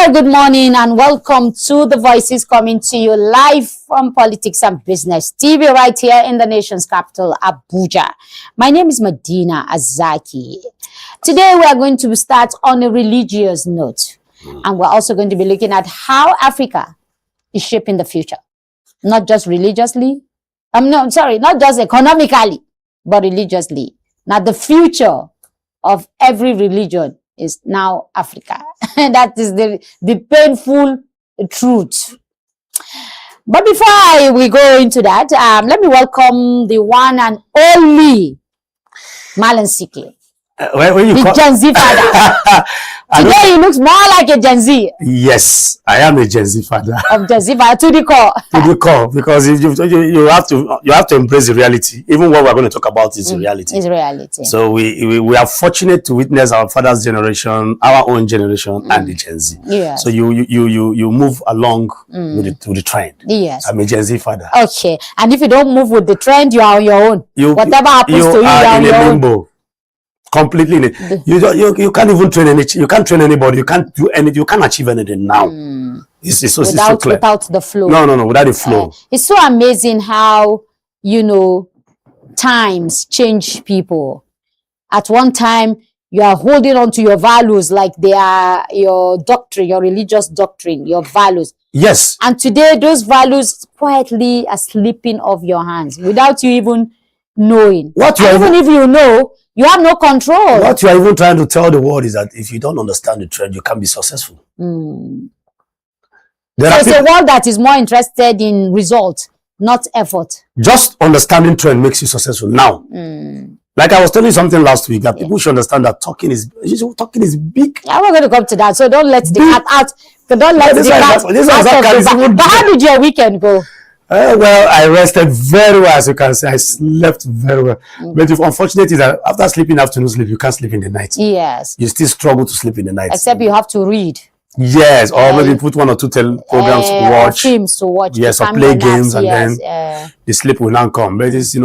very good morning and welcome to the Voices coming to you live from Politics and Business TV right here in the nation's capital, Abuja. My name is Medina Azaki. Today we are going to start on a religious note, and we're also going to be looking at how Africa is shaping the future. Not just religiously, not just economically, but religiously. Now the future of every religion is now Africa. That is the painful truth. But before we go into that, let me welcome the one and only Marlon Sikle. The Gen Z father. Today he looks more like a Gen Z. Yes, I am a Gen Z father. Of Gen Z father to the core. To the core, because you have to embrace the reality. Even what we're going to talk about is reality. It's reality. So we are fortunate to witness our father's generation, our own generation, and the Gen Z. Yes. So you move along with the trend. Yes. I'm a Gen Z father. Okay. And if you don't move with the trend, you are on your own. Whatever happens to you, are on in your a own. limbo. Completely, you can't even train any. You can't train anybody. You can't do anything. You can't achieve anything now. It's so clear. Without the flow. No, without the flow. It's so amazing how times change people. At one time, you are holding on to your values like they are your doctrine, your religious doctrine, your values. Yes. And today, those values quietly are slipping off your hands without you even knowing. Even if you know, you have no control. What you are even trying to tell the world is that if you don't understand the trend, you can't be successful. So it's a world that is more interested in results, not effort. Just understanding trend makes you successful now. Like I was telling you something last week, that people should understand that talking is big. Yeah, we're going to come to that. So don't let the cat out. Don't let the cat out. But how did your weekend go? Well, I rested very well, as you can say. I slept very well. But the unfortunate is that after sleeping afternoon sleep, you can't sleep in the night. Yes. You still struggle to sleep in the night. Except you have to read. Yes, or maybe put one or two programs to watch. Films to watch. Yes, or play games, and then the sleep will not come. But it's,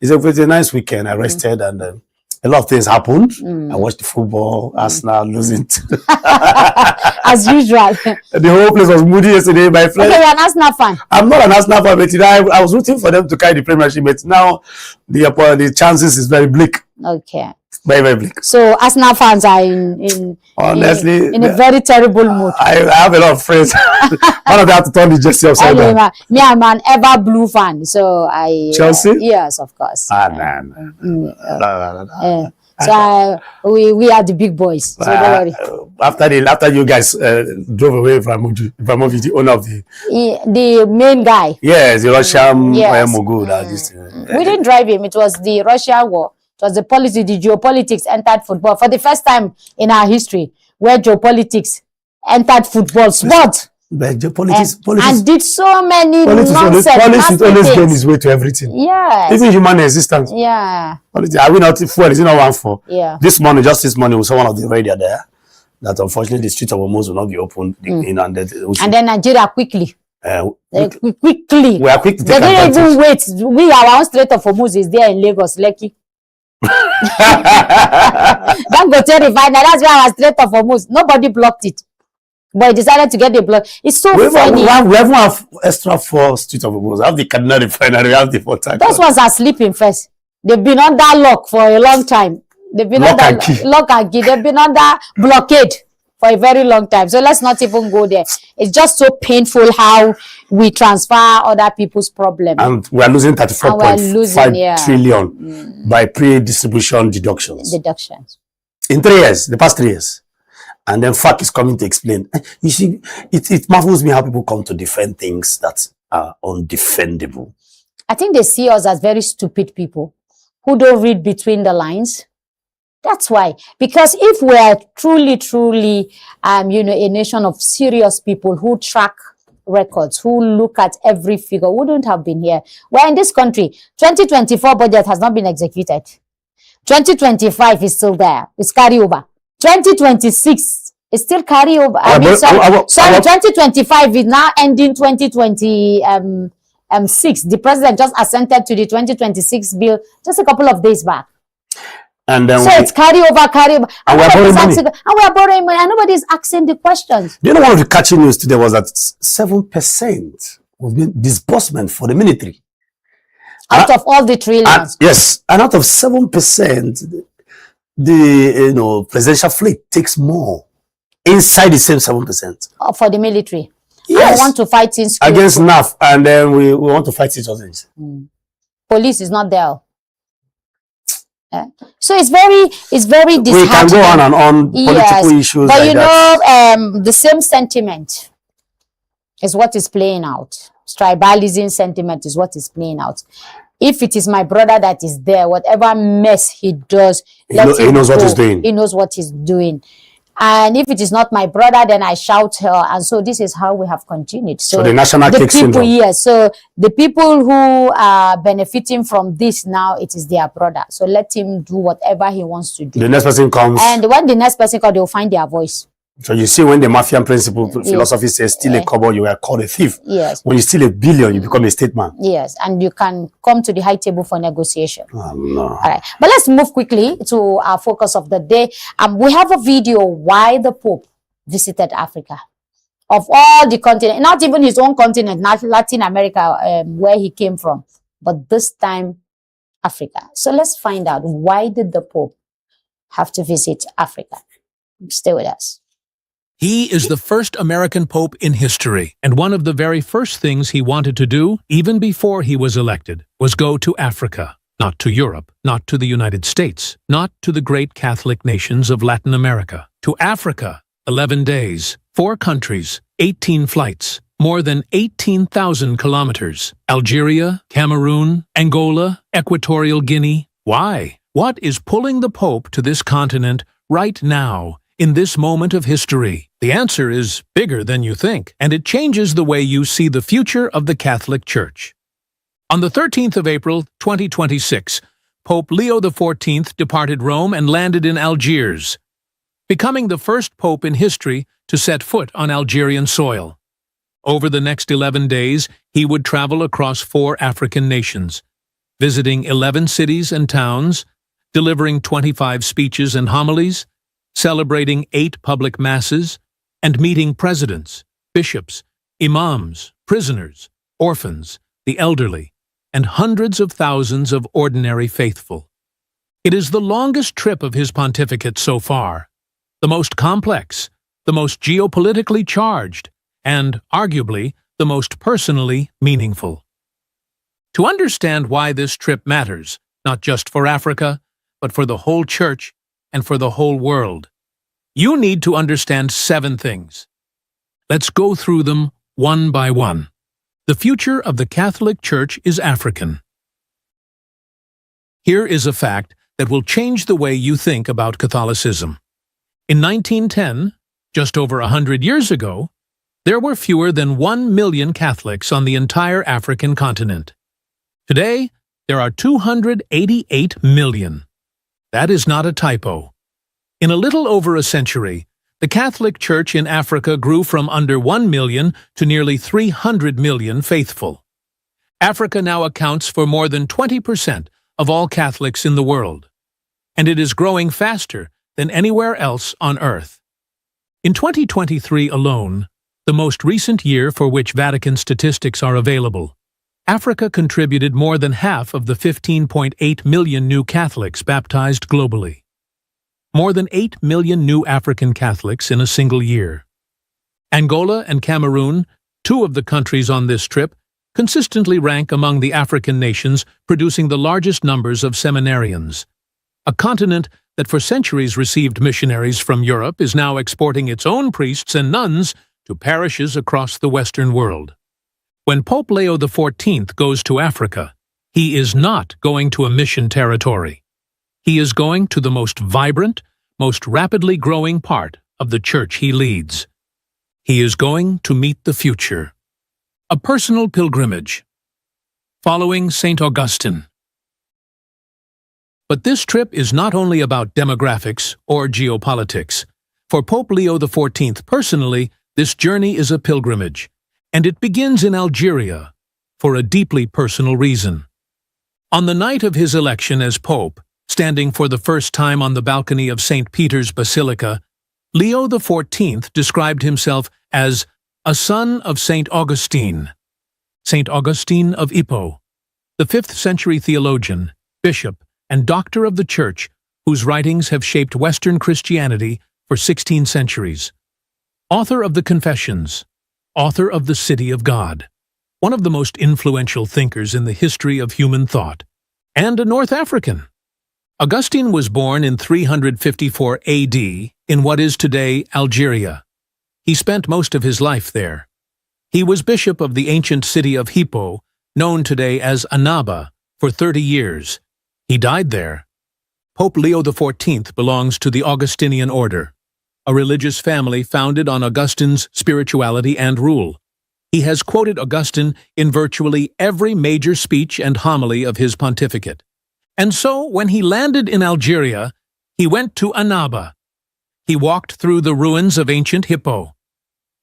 it's a nice weekend. I rested and a lot of things happened. I watched the football, Arsenal losing. As usual. The whole place was moody yesterday. My friend. Okay, you're an Arsenal fan. I'm not an Arsenal fan, but I was rooting for them to carry the Premiership. But now the chances is very bleak. Okay. Very, very bleak. So Arsenal fans are in a very terrible mood. I have a lot of friends. One of them have to turn the jersey upside down. Me, I'm an ever blue fan. So Chelsea? Yes, of course. No. We are the big boys. So don't worry. After you guys drove away from Ibrahimovic, the owner of the main guy. Yes, the Russian mogul. We didn't drive him. It was the Russian war. It was the geopolitics entered football for the first time in our history, where geopolitics entered football sport. But politics and did so many nonsense. Politics always gain his way to everything. Yes. Even human existence. Yeah. Politics, are we not fuel? Is it not one for? Yeah. This morning, we saw one of the radio there that unfortunately the street of Hormuz will not be open. And then Nigeria quickly. Quickly. We are quick to take advantage. They didn't even wait. Our own Strait of Hormuz is there in Lagos, Lekki. Don't go to refiner. That's why our Strait of Hormuz. Nobody blocked it. But he decided to get the block. It's so funny. We even have extra 4 streets of Hormuz. We have the Kaduna refinery, we have the Port Harcourt. Those ones are sleeping first. They've been under lock for a long time. They've been lock and key. They've been under blockade for a very long time. So let's not even go there. It's just so painful how we transfer other people's problems. And we are losing 34.5 trillion by pre-distribution deductions. In 3 years, the past 3 years. And then FAC is coming to explain. You see, it marvels me how people come to defend things that are undefendable. I think they see us as very stupid people who don't read between the lines. That's why. Because if we are truly, a nation of serious people who track records, who look at every figure, wouldn't have been here. We're in this country. 2024 budget has not been executed. 2025 is still there. It's carryover. 2026 is still carryover. 2025 is now ending 2026. The president just assented to the 2026 bill just a couple of days back. And then so it's carry over. And we are borrowing money. And we are borrowing money. And nobody's asking the questions. You know, one of the catchy news today was that 7% was being disbursement for the military. Out of all the trillions. Yes. And out of 7%, the presidential fleet takes more inside the same 7%. For the military. Yes. I want to fight in school. Against NAF, and then we want to fight each other. Police is not there. So it's very disheartening. We can go on and on political issues. But like the same sentiment is what is playing out. Tribalism sentiment is what is playing out. If it is my brother that is there, whatever mess he does, he knows what he's doing. He knows what he's doing. And if it is not my brother, then I shout her. And so this is how we have continued. So the national cake syndrome. Yes. So the people who are benefiting from this now, it is their brother. So let him do whatever he wants to do. The next person comes. And when the next person comes, they'll find their voice. So you see, when the Mafian principle philosophy says steal a kobo, you are called a thief. Yes. When you steal $1 billion, you become a statesman. Yes. And you can come to the high table for negotiation. Oh, no. All right. But let's move quickly to our focus of the day. We have a video why the Pope visited Africa. Of all the continent, not even his own continent, not Latin America, where he came from, but this time Africa. So let's find out, why did the Pope have to visit Africa? Stay with us. He is the first American pope in history, and one of the very first things he wanted to do, even before he was elected, was go to Africa. Not to Europe, not to the United States, not to the great Catholic nations of Latin America. To Africa, 11 days, 4 countries, 18 flights, more than 18,000 kilometers. Algeria, Cameroon, Angola, Equatorial Guinea. Why? What is pulling the Pope to this continent right now? In this moment of history? The answer is bigger than you think, and it changes the way you see the future of the Catholic Church. On the 13th of April, 2026, Pope Leo XIV departed Rome and landed in Algiers, becoming the first pope in history to set foot on Algerian soil. Over the next 11 days, he would travel across 4 African nations, visiting 11 cities and towns, delivering 25 speeches and homilies, celebrating 8 public masses, and meeting presidents, bishops, imams, prisoners, orphans, the elderly, and hundreds of thousands of ordinary faithful. It is the longest trip of his pontificate so far, the most complex, the most geopolitically charged, and, arguably, the most personally meaningful. To understand why this trip matters, not just for Africa, but for the whole Church, and for the whole world, you need to understand 7 things. Let's go through them one by one. The future of the Catholic Church is African. Here is a fact that will change the way you think about Catholicism. In 1910, just over 100 years ago, there were fewer than 1 million Catholics on the entire African continent. Today, there are 288 million. That is not a typo. In a little over a century, the Catholic Church in Africa grew from under 1 million to nearly 300 million faithful. Africa now accounts for more than 20% of all Catholics in the world, and it is growing faster than anywhere else on earth. In 2023 alone, the most recent year for which Vatican statistics are available, Africa contributed more than half of the 15.8 million new Catholics baptized globally. More than 8 million new African Catholics in a single year. Angola and Cameroon, 2 of the countries on this trip, consistently rank among the African nations producing the largest numbers of seminarians. A continent that for centuries received missionaries from Europe is now exporting its own priests and nuns to parishes across the Western world. When Pope Leo XIV goes to Africa, he is not going to a mission territory. He is going to the most vibrant, most rapidly growing part of the church he leads. He is going to meet the future. A personal pilgrimage. Following St. Augustine. But this trip is not only about demographics or geopolitics. For Pope Leo XIV personally, this journey is a pilgrimage, and it begins in Algeria for a deeply personal reason. On the night of his election as Pope, Standing for the first time on the balcony of St. Peter's Basilica, Leo XIV described himself as a son of St. Augustine. St. Augustine of Hippo, the 5th century theologian, bishop, and doctor of the Church, whose writings have shaped Western Christianity for 16 centuries. Author of the Confessions, author of the City of God, one of the most influential thinkers in the history of human thought, and a North African. Augustine was born in 354 AD in what is today Algeria. He spent most of his life there. He was bishop of the ancient city of Hippo, known today as Annaba, for 30 years. He died there. Pope Leo XIV belongs to the Augustinian order, a religious family founded on Augustine's spirituality and rule. He has quoted Augustine in virtually every major speech and homily of his pontificate. And so, when he landed in Algeria, he went to Annaba. He walked through the ruins of ancient Hippo.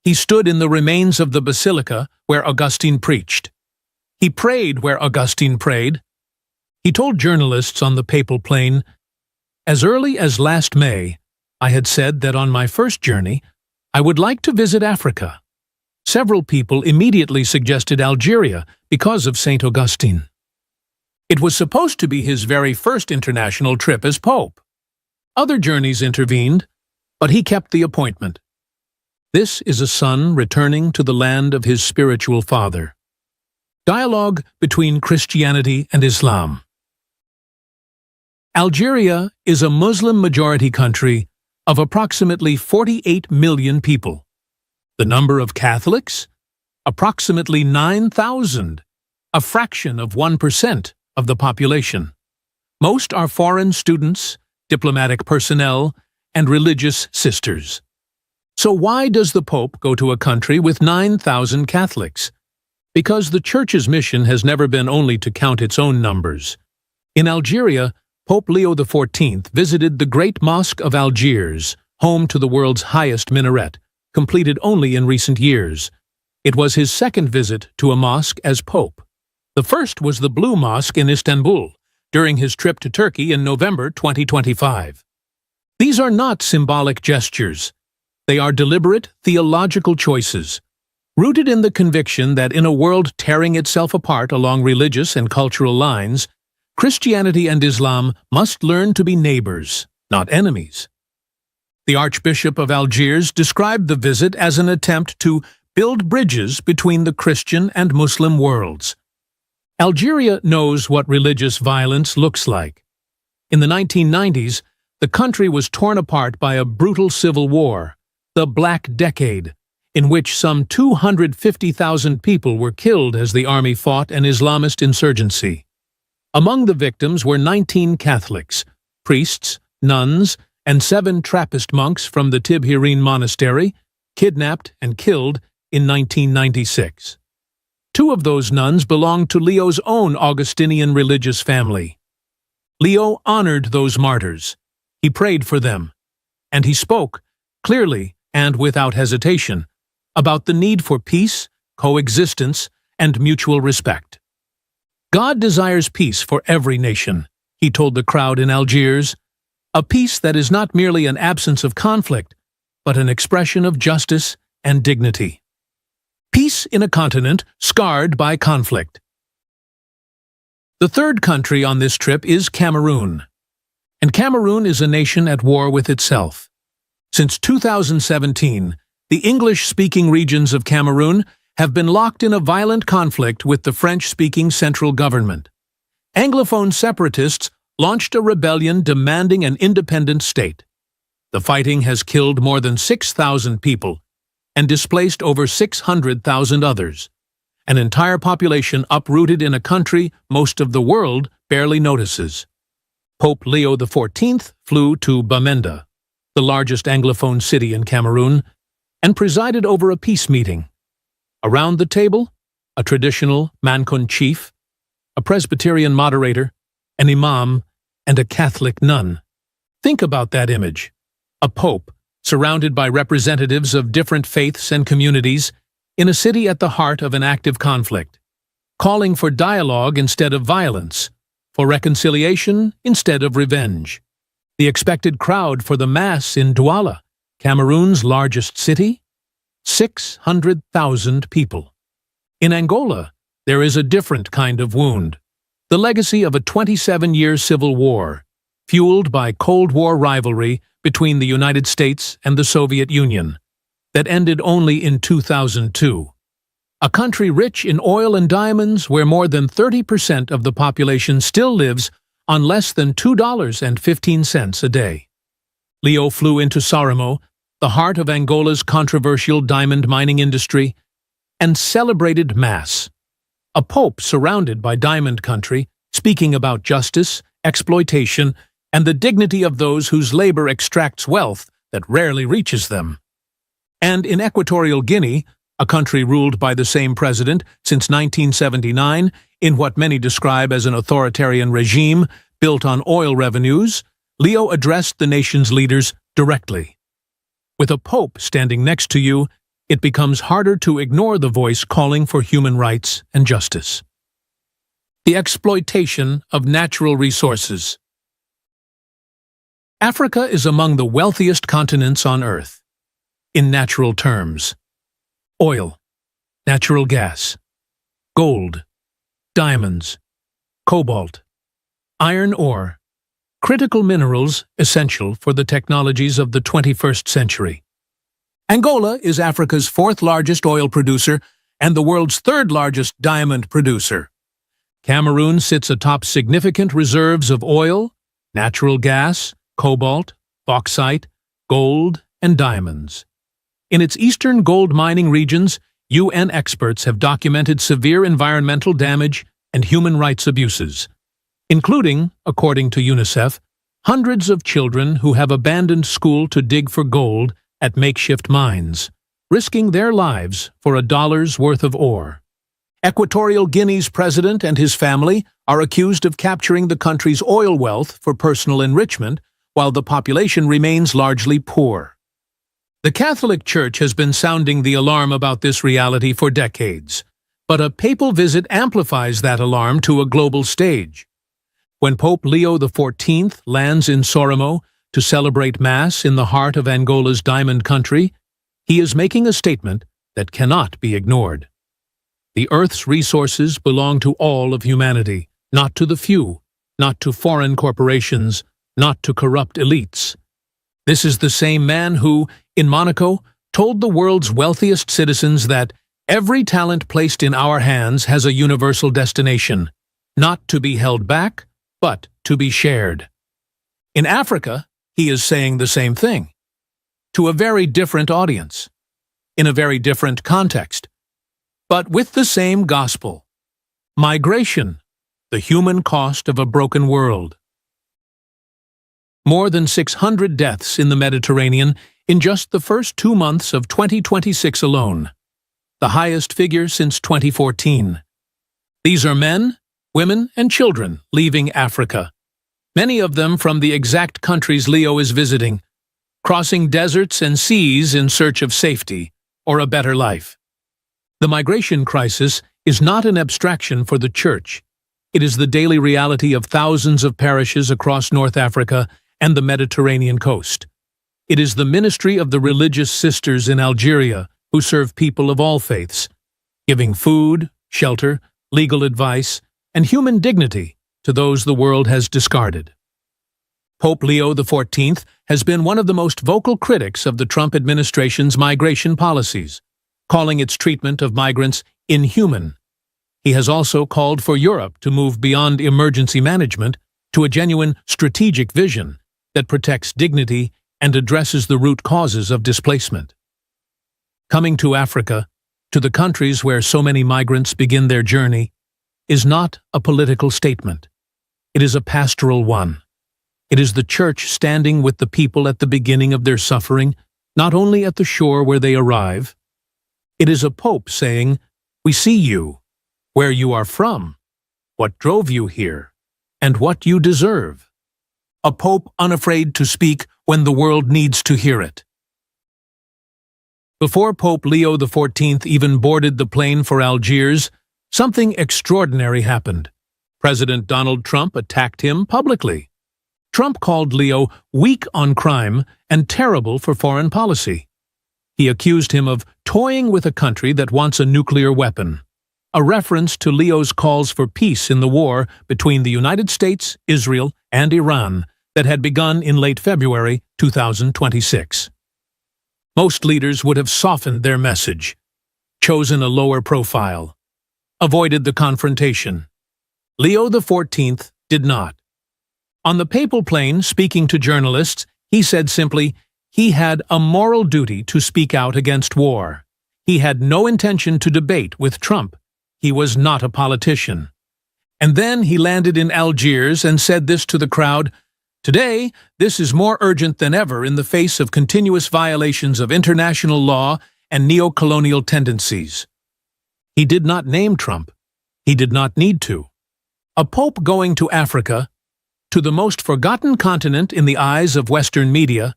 He stood in the remains of the basilica where Augustine preached. He prayed where Augustine prayed. He told journalists on the papal plane, "As early as last May, I had said that on my first journey, I would like to visit Africa." Several people immediately suggested Algeria because of St. Augustine. It was supposed to be his very first international trip as Pope. Other journeys intervened, but he kept the appointment. This is a son returning to the land of his spiritual father. Dialogue between Christianity and Islam. Algeria is a Muslim-majority country of approximately 48 million people. The number of Catholics? Approximately 9,000, a fraction of 1% of the population. Most are foreign students, diplomatic personnel, and religious sisters. So why does the Pope go to a country with 9,000 Catholics? Because the Church's mission has never been only to count its own numbers. In Algeria, Pope Leo XIV visited the Great Mosque of Algiers, home to the world's highest minaret, completed only in recent years. It was his second visit to a mosque as Pope. The first was the Blue Mosque in Istanbul, during his trip to Turkey in November 2025. These are not symbolic gestures. They are deliberate theological choices, rooted in the conviction that in a world tearing itself apart along religious and cultural lines, Christianity and Islam must learn to be neighbors, not enemies. The Archbishop of Algiers described the visit as an attempt to build bridges between the Christian and Muslim worlds. Algeria knows what religious violence looks like. In the 1990s, the country was torn apart by a brutal civil war, the Black Decade, in which some 250,000 people were killed as the army fought an Islamist insurgency. Among the victims were 19 Catholics, priests, nuns, and 7 Trappist monks from the Tibhirine Monastery, kidnapped and killed in 1996. 2 of those nuns belonged to Leo's own Augustinian religious family. Leo honored those martyrs. He prayed for them. And he spoke, clearly and without hesitation, about the need for peace, coexistence, and mutual respect. God desires peace for every nation, he told the crowd in Algiers, a peace that is not merely an absence of conflict, but an expression of justice and dignity. Peace in a continent scarred by conflict. The third country on this trip is Cameroon. And Cameroon is a nation at war with itself. Since 2017, the English-speaking regions of Cameroon have been locked in a violent conflict with the French-speaking central government. Anglophone separatists launched a rebellion demanding an independent state. The fighting has killed more than 6,000 people and displaced over 600,000 others, an entire population uprooted in a country most of the world barely notices. Pope Leo XIV flew to Bamenda, the largest Anglophone city in Cameroon, and presided over a peace meeting. Around the table, a traditional Mankun chief, a Presbyterian moderator, an imam, and a Catholic nun. Think about that image. A pope, surrounded by representatives of different faiths and communities, in a city at the heart of an active conflict, calling for dialogue instead of violence, for reconciliation instead of revenge. The expected crowd for the Mass in Douala, Cameroon's largest city? 600,000 people. In Angola, there is a different kind of wound. The legacy of a 27-year civil war, fueled by Cold War rivalry between the United States and the Soviet Union, that ended only in 2002. A country rich in oil and diamonds where more than 30% of the population still lives on less than $2.15 a day. Leo flew into Sorimo, the heart of Angola's controversial diamond mining industry, and celebrated Mass. A pope surrounded by diamond country, speaking about justice, exploitation, and the dignity of those whose labor extracts wealth that rarely reaches them. And in Equatorial Guinea, a country ruled by the same president since 1979, in what many describe as an authoritarian regime built on oil revenues, Leo addressed the nation's leaders directly. With a pope standing next to you, it becomes harder to ignore the voice calling for human rights and justice. The exploitation of natural resources. Africa is among the wealthiest continents on Earth. In natural terms: oil, natural gas, gold, diamonds, cobalt, iron ore, critical minerals essential for the technologies of the 21st century. Angola is Africa's fourth largest oil producer and the world's third largest diamond producer. Cameroon sits atop significant reserves of oil, natural gas, cobalt, bauxite, gold, and diamonds. In its eastern gold mining regions, UN experts have documented severe environmental damage and human rights abuses, including, according to UNICEF, hundreds of children who have abandoned school to dig for gold at makeshift mines, risking their lives for $1's worth of ore. Equatorial Guinea's president and his family are accused of capturing the country's oil wealth for personal enrichment, while the population remains largely poor. The Catholic Church has been sounding the alarm about this reality for decades, but a papal visit amplifies that alarm to a global stage. When Pope Leo XIV lands in Sorimo to celebrate Mass in the heart of Angola's diamond country, he is making a statement that cannot be ignored. The Earth's resources belong to all of humanity, not to the few, not to foreign corporations, not to corrupt elites. This is the same man who, in Monaco, told the world's wealthiest citizens that every talent placed in our hands has a universal destination, not to be held back, but to be shared. In Africa, he is saying the same thing, to a very different audience, in a very different context, but with the same gospel: migration, the human cost of a broken world. More than 600 deaths in the Mediterranean in just the first 2 months of 2026 alone, the highest figure since 2014. These are men, women, and children leaving Africa, many of them from the exact countries Leo is visiting, crossing deserts and seas in search of safety or a better life. The migration crisis is not an abstraction for the Church. It is the daily reality of thousands of parishes across North Africa and the Mediterranean coast. It is the ministry of the religious sisters in Algeria who serve people of all faiths, giving food, shelter, legal advice, and human dignity to those the world has discarded. Pope Leo XIV has been one of the most vocal critics of the Trump administration's migration policies, calling its treatment of migrants inhuman. He has also called for Europe to move beyond emergency management to a genuine strategic vision that protects dignity and addresses the root causes of displacement. Coming to Africa, to the countries where so many migrants begin their journey, is not a political statement. It is a pastoral one. It is the Church standing with the people at the beginning of their suffering, not only at the shore where they arrive. It is a pope saying, "We see you, where you are from, what drove you here, and what you deserve." A pope unafraid to speak when the world needs to hear it. Before Pope Leo XIV even boarded the plane for Algiers, something extraordinary happened. President Donald Trump attacked him publicly. Trump called Leo weak on crime and terrible for foreign policy. He accused him of toying with a country that wants a nuclear weapon, a reference to Leo's calls for peace in the war between the United States, Israel, and Iran that had begun in late February 2026. Most leaders would have softened their message, chosen a lower profile, avoided the confrontation. Leo XIV did not. On the papal plane, speaking to journalists, he said simply, he had a moral duty to speak out against war. He had no intention to debate with Trump. He was not a politician. And then he landed in Algiers and said this to the crowd, "Today, this is more urgent than ever in the face of continuous violations of international law and neo-colonial tendencies." He did not name Trump. He did not need to. A pope going to Africa, to the most forgotten continent in the eyes of Western media,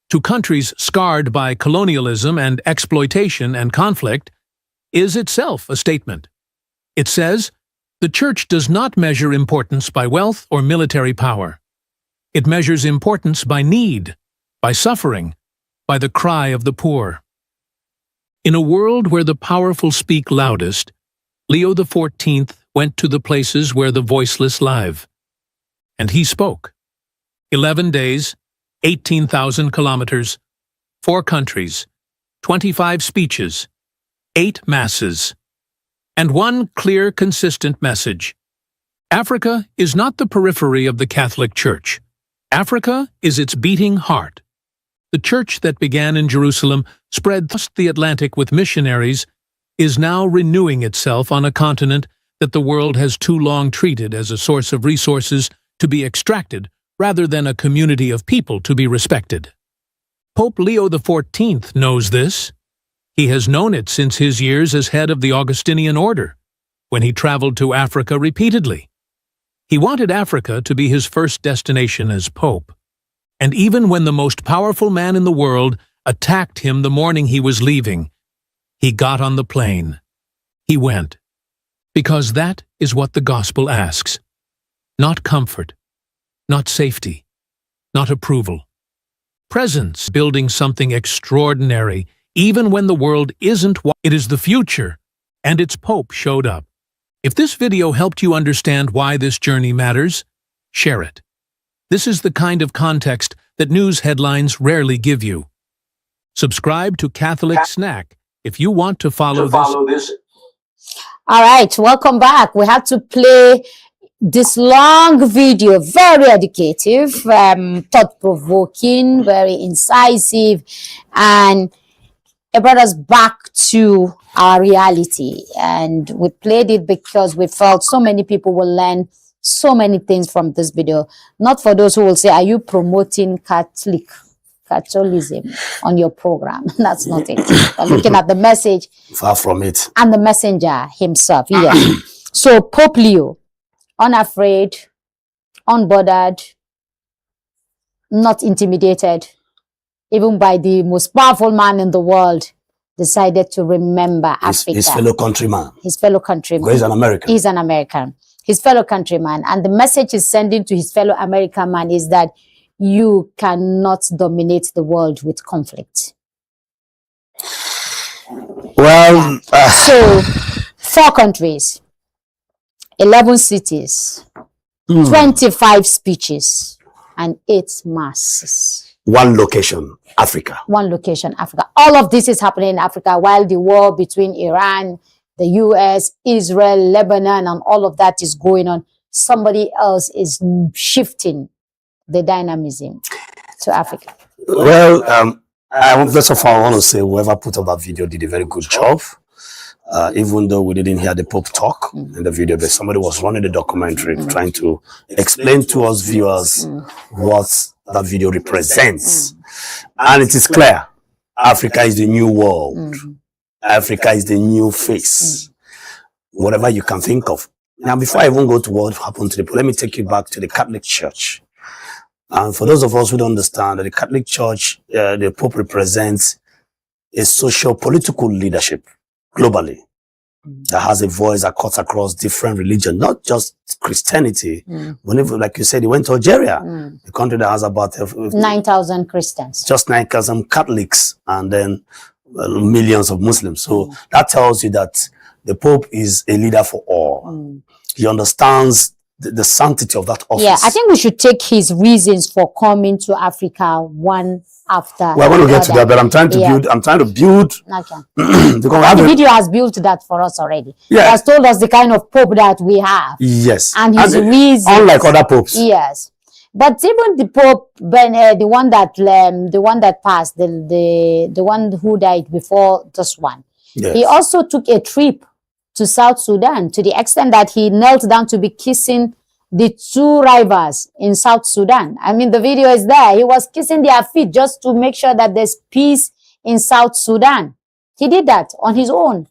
to countries scarred by colonialism and exploitation and conflict, is itself a statement. It says, the Church does not measure importance by wealth or military power. It measures importance by need, by suffering, by the cry of the poor. In a world where the powerful speak loudest, Leo XIV went to the places where the voiceless live. And he spoke. 11 days, 18,000 kilometers, 4 countries, 25 speeches, 8 masses, and one clear, consistent message. Africa is not the periphery of the Catholic Church. Africa is its beating heart. The church that began in Jerusalem, spread across the Atlantic with missionaries, is now renewing itself on a continent that the world has too long treated as a source of resources to be extracted rather than a community of people to be respected. Pope Leo XIV knows this. He has known it since his years as head of the Augustinian order, when he traveled to Africa repeatedly. He wanted Africa to be his first destination as pope. And even when the most powerful man in the world attacked him the morning he was leaving, he got on the plane. He went. Because that is what the gospel asks. Not comfort, not safety, not approval. Presence, building something extraordinary, even when the world isn't what it is. The future, and its pope showed up. If this video helped you understand why this journey matters, share it. This is the kind of context that news headlines rarely give you. Subscribe to Catholic Snack if you want to follow this. All right, welcome back. We had to play this long video, very educative, thought-provoking, very incisive, and it brought us back to our reality. And we played it because we felt so many people will learn so many things from this video. Not for those who will say, are you promoting Catholicism on your program? That's not it. We're looking at the message. Far from it. And the messenger himself. Yes. So Pope Leo, unafraid, unbothered, not intimidated, even by the most powerful man in the world, decided to remember Africa. His fellow countryman. His fellow countryman. He's an American. He's an American. His fellow countryman. And the message he's sending to his fellow American man is that you cannot dominate the world with conflict. Well, so 4 countries, 11 cities, 25 speeches, and 8 masses. 1 location, Africa. 1 location, Africa. All of this is happening in Africa while the war between Iran, the US, Israel, Lebanon, and all of that is going on. Somebody else is shifting the dynamism to Africa. Well, first of all, I want to say whoever put up that video did a very good job. Even though we didn't hear the Pope talk in the video, but somebody was running the documentary trying to explain to us viewers what that video represents. And it is clear, Africa is the new world. Africa is the new face. Whatever you can think of. Now, before I even go to what happened to the Pope, let me take you back to the Catholic Church. And for those of us who don't understand that the Catholic Church, the Pope represents a socio-political leadership globally. that has a voice that cuts across different religions, not just Christianity. Whenever, like you said, he went to Algeria, a country that has about 9,000 Christians, just 9,000 Catholics, and then millions of Muslims. So that tells you that the Pope is a leader for all. He understands the sanctity of that office. Yeah, I think we should take his reasons for coming to Africa one after. Well, I want to get to that, but I'm trying to build. I'm trying to build. Okay. The video has built that for us already. Yeah. It has told us the kind of Pope that we have. Yes. And his reasons. Unlike other popes. Yes. But even the Pope, the one that passed, the one who died before this one, Yes. he also took a trip to South Sudan, to the extent that he knelt down to be kissing the two rivals in South Sudan. I mean, the video is there. He was kissing their feet just to make sure that there's peace in South Sudan. He did that on his own.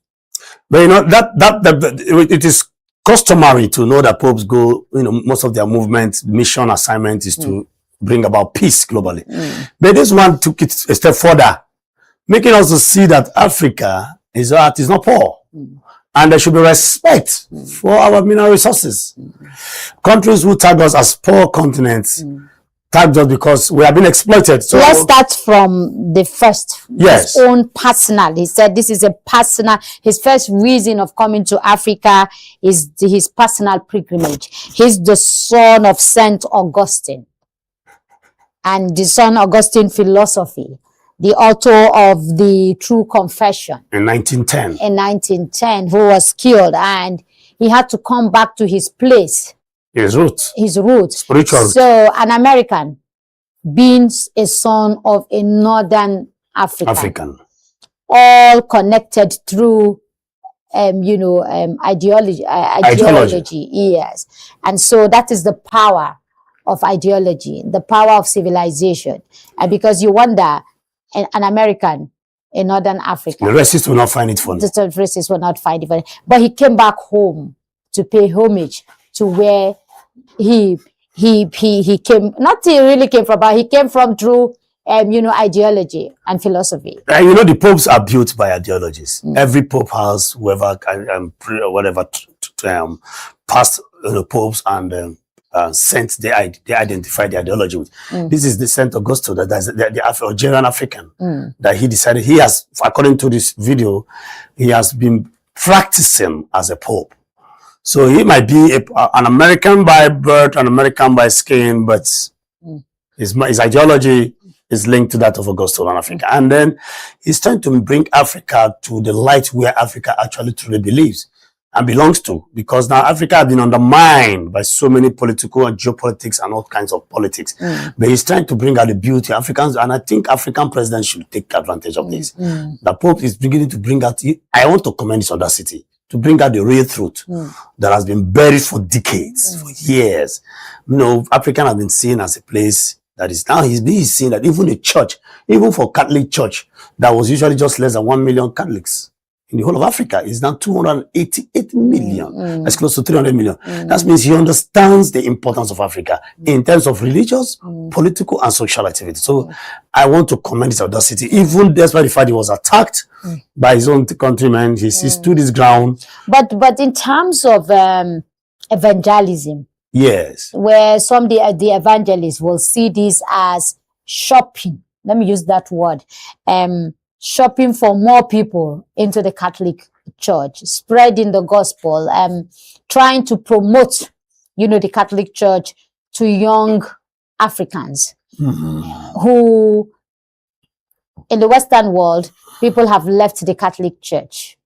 But you know, it is customary to know that popes go, most of their movement, mission, assignment is to bring about peace globally. But this one took it a step further, making us to see that Africa is not poor. And there should be respect for our mineral resources. Countries who tag us as poor continents tagged us because we have been exploited. So let's start from the first. Yes. His own personal. He said this is a personal. His first reason of coming to Africa is his personal pilgrimage. He's the son of Saint Augustine, and the Saint Augustine philosophy, the author of the True Confession in 1910. In 1910, who was killed, and he had to come back to his place. His roots. His roots. Spiritual. So an American, being a son of a Northern African. All connected through, ideology. Yes. And so that is the power of ideology, the power of civilization. And because you wonder, an American in Northern Africa, the racists will not find it funny. The racists will not find it funny. But he came back home to pay homage to where he came. Not he really came from, but he came from through ideology and philosophy. The popes are built by ideologies. Every pope has past popes and saints they identify the ideology with. This is the Saint Augustine, the Algerian African, that he decided he has, according to this video, he has been practicing as a pope. So he might be an American by birth, an American by skin, but his ideology is linked to that of Augustine and Africa. And then he's trying to bring Africa to the light where Africa actually truly believes and belongs to, because now Africa has been undermined by so many political and geopolitics and all kinds of politics. But he's trying to bring out the beauty of Africans, and I think African presidents should take advantage of this. The Pope is beginning to bring out, I want to commend this audacity, to bring out the real truth that has been buried for decades, for years. Africa has been seen as a place that is now, he's seen that even a church, even for Catholic Church, that was usually just less than 1 million Catholics in the whole of Africa, is now 288 million. That's close to 300 million. That means he understands the importance of Africa in terms of religious, political, and social activity. So I want to commend his audacity, even despite the fact he was attacked by his own countrymen. He stood his ground. But in terms of evangelism, yes, where some the evangelists will see this as shopping. Let me use that word. Shopping for more people into the Catholic Church, spreading the gospel, trying to promote, the Catholic Church to young Africans who, in the Western world, people have left the Catholic Church.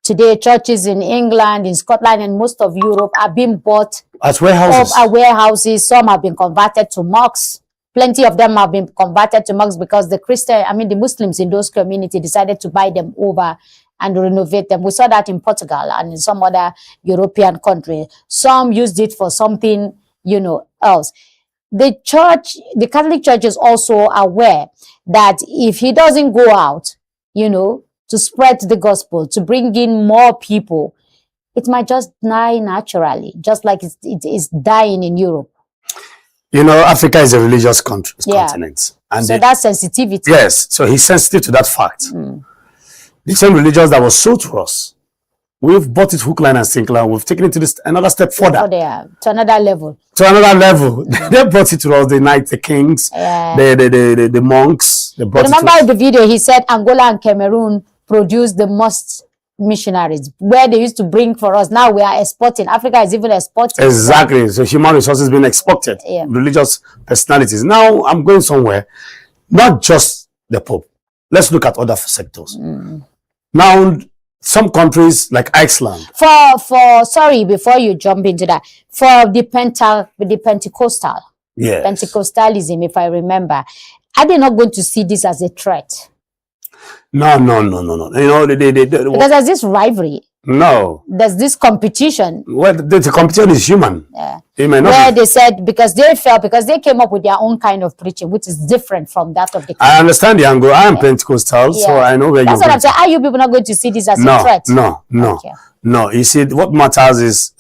Today, churches in England, in Scotland, and most of Europe are being bought as warehouses. Warehouses. Some have been converted to mosques. Plenty of them have been converted to mosques because the Muslims in those communities decided to buy them over and renovate them. We saw that in Portugal and in some other European countries. Some used it for something, else. The Catholic Church is also aware that if he doesn't go out, to spread the gospel, to bring in more people, it might just die naturally, just like it is dying in Europe. Africa is a religious continent. And so that sensitivity. Yes, so he's sensitive to that fact. The same religions that was sold to us We've bought it hook, line, and sinker. We've taken it to this another step further. To another level. To another level. They brought it to us, the knights, the kings, the monks. They brought remember the video, he said Angola and Cameroon produced the most missionaries where they used to bring for us. Now we are exporting. Africa is even exporting. Exactly. So human resources being exported. Yeah. Religious personalities. Now I'm going somewhere. Not just the Pope. Let's look at other sectors. Now, some countries like Iceland. Sorry, before you jump into that, for the Pentecostal, Pentecostalism, if I remember, are they not going to see this as a threat? No. You know, because there's this rivalry. No. There's this competition. Well, the competition is human. Yeah. Where they said because they came up with their own kind of preaching, which is different from that of the I understand the angle. I am Pentecostal, so I know where that's what I'm saying. Are you people not going to see this as a threat? No. You see, what matters is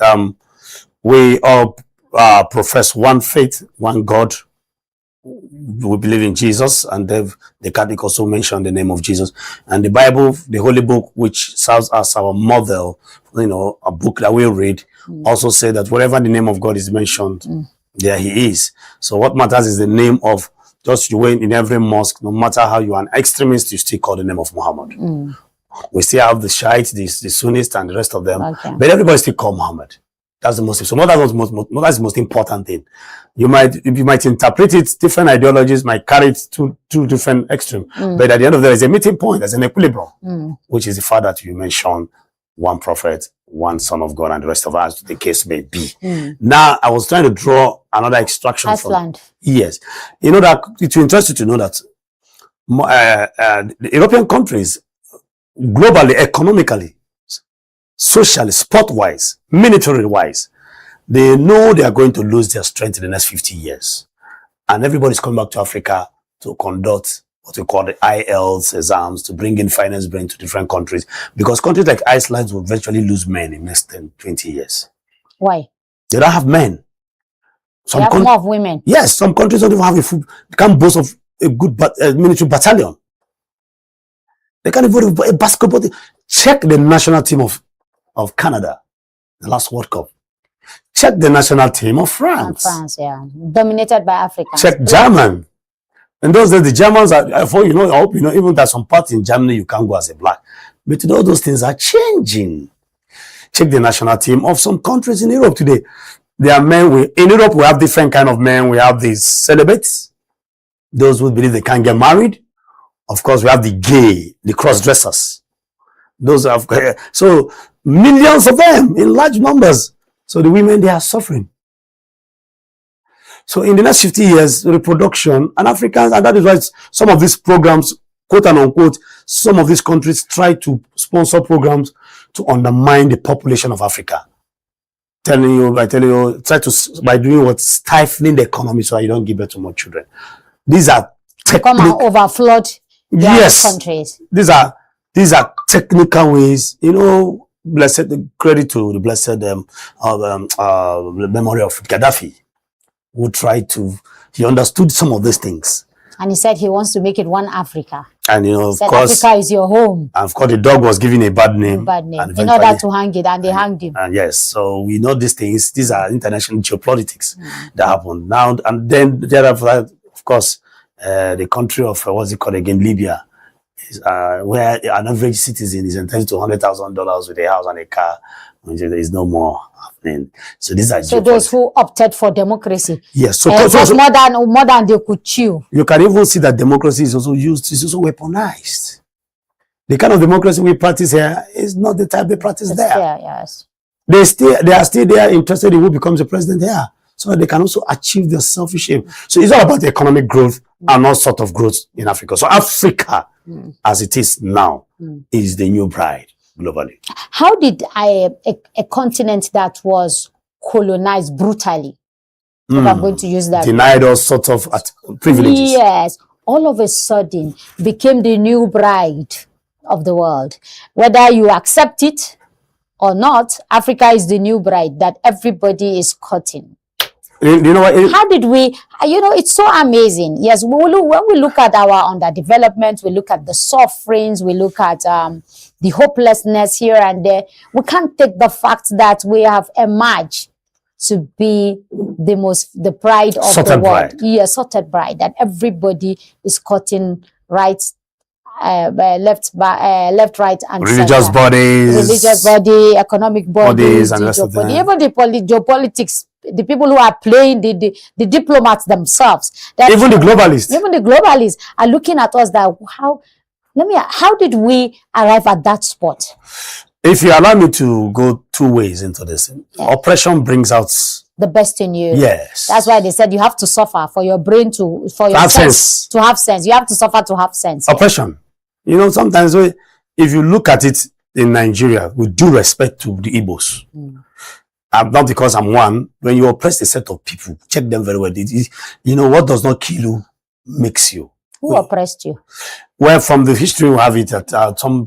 we all profess one faith, one God. We believe in Jesus, and the Catholic also mentioned the name of Jesus. And the Bible, the Holy Book, which serves as our model, you know, a book that we read, also say that wherever the name of God is mentioned, there He is. So what matters is the name of, just you went in every mosque, no matter how you are an extremist, you still call the name of Muhammad. We still have the Shiites, the Sunnis, and the rest of them, but everybody still call Muhammad. That's the most. So that's the most important thing. You might interpret it. Different ideologies might carry it to different extremes. But at the end of the day, there's a meeting point. There's an equilibrium, which is the fact that you mentioned one prophet, one son of God, and the rest of us, the case may be. Now, I was trying to draw another extraction Iceland. Yes, you know that it will interest you to know that the European countries, globally, economically, socially, sport-wise, military-wise, they know they are going to lose their strength in the next 50 years. And everybody's coming back to Africa to conduct what we call the IELTS exams, to bring in finance brain to different countries. Because countries like Iceland will eventually lose men in the next 10, 20 years. Why? They don't have men. They have more of women. Yes, some countries don't even have they can't boast of a good military battalion. They can't even a basketball team. Check the national team of Canada, the last World Cup. Check the national team of France. France, yeah. Dominated by Africans. Check German. And those days, the Germans are, I hope you know, even that some parts in Germany, you can't go as a black. But all those things are changing. Check the national team of some countries in Europe today. There are men, in Europe, we have different kind of men. We have these celibates, those who believe they can't get married. Of course, we have the gay, the cross-dressers. Those have, so millions of them in large numbers. So the women, they are suffering. So in the next 50 years, reproduction and Africans, and that is why some of these programs, quote and unquote, some of these countries try to sponsor programs to undermine the population of Africa. By doing what, stifling the economy so you don't give birth to more children. These are come and overflood countries. These are technical ways, you know. Blessed credit to the blessed memory of Gaddafi, who he understood some of these things. And he said he wants to make it one Africa. And, you know, of course, Africa is your home. And of course, the dog was given a bad name. In order to hang it, and they hanged him. And yes, so we know these things. These are international geopolitics that happen now. And then, thereafter, of course, the country of, what's it called again, Libya, is, where an average citizen is entitled to $100,000 with a house and a car. There is no more happening. So these are those who opted for democracy. Yes. So more than they could chew. You can even see that democracy is also used, is also weaponized. The kind of democracy we practice here is not the type they practice there. Fair, yes. They are still there interested in who becomes the president here, so that they can also achieve their selfish aim. So it's all about economic growth and all sort of growth in Africa. So Africa, as it is now, is the new bride globally. How did a continent that was colonized brutally, if I'm going to use that, denied all sorts of privileges, yes, all of a sudden became the new bride of the world? Whether you accept it or not, Africa is the new bride that everybody is courting. You know what? How did we, it's so amazing. Yes, when we look at our underdevelopment, we look at the sufferings, we look at the hopelessness here and there, we can't take the fact that we have emerged to be the pride of sorted the world. bride. Yeah, sorted bride, that everybody is cutting right, left, right, and Religious center. bodies. Religious body, economic bodies, and the rest of them. even the geopolitics, the people who are playing the diplomats themselves. Even the globalists. Even the globalists are looking at us that how did we arrive at that spot? If you allow me to go two ways into this, oppression brings out the best in you. Yes. That's why they said you have to suffer for your brain to have sense. To have sense. You have to suffer to have sense. Oppression. Sometimes if you look at it in Nigeria, with due respect to the Igbos, not because I'm one, when you oppress a set of people, check them very well. What does not kill you makes you. Who oppressed you? Well, from the history we have it that some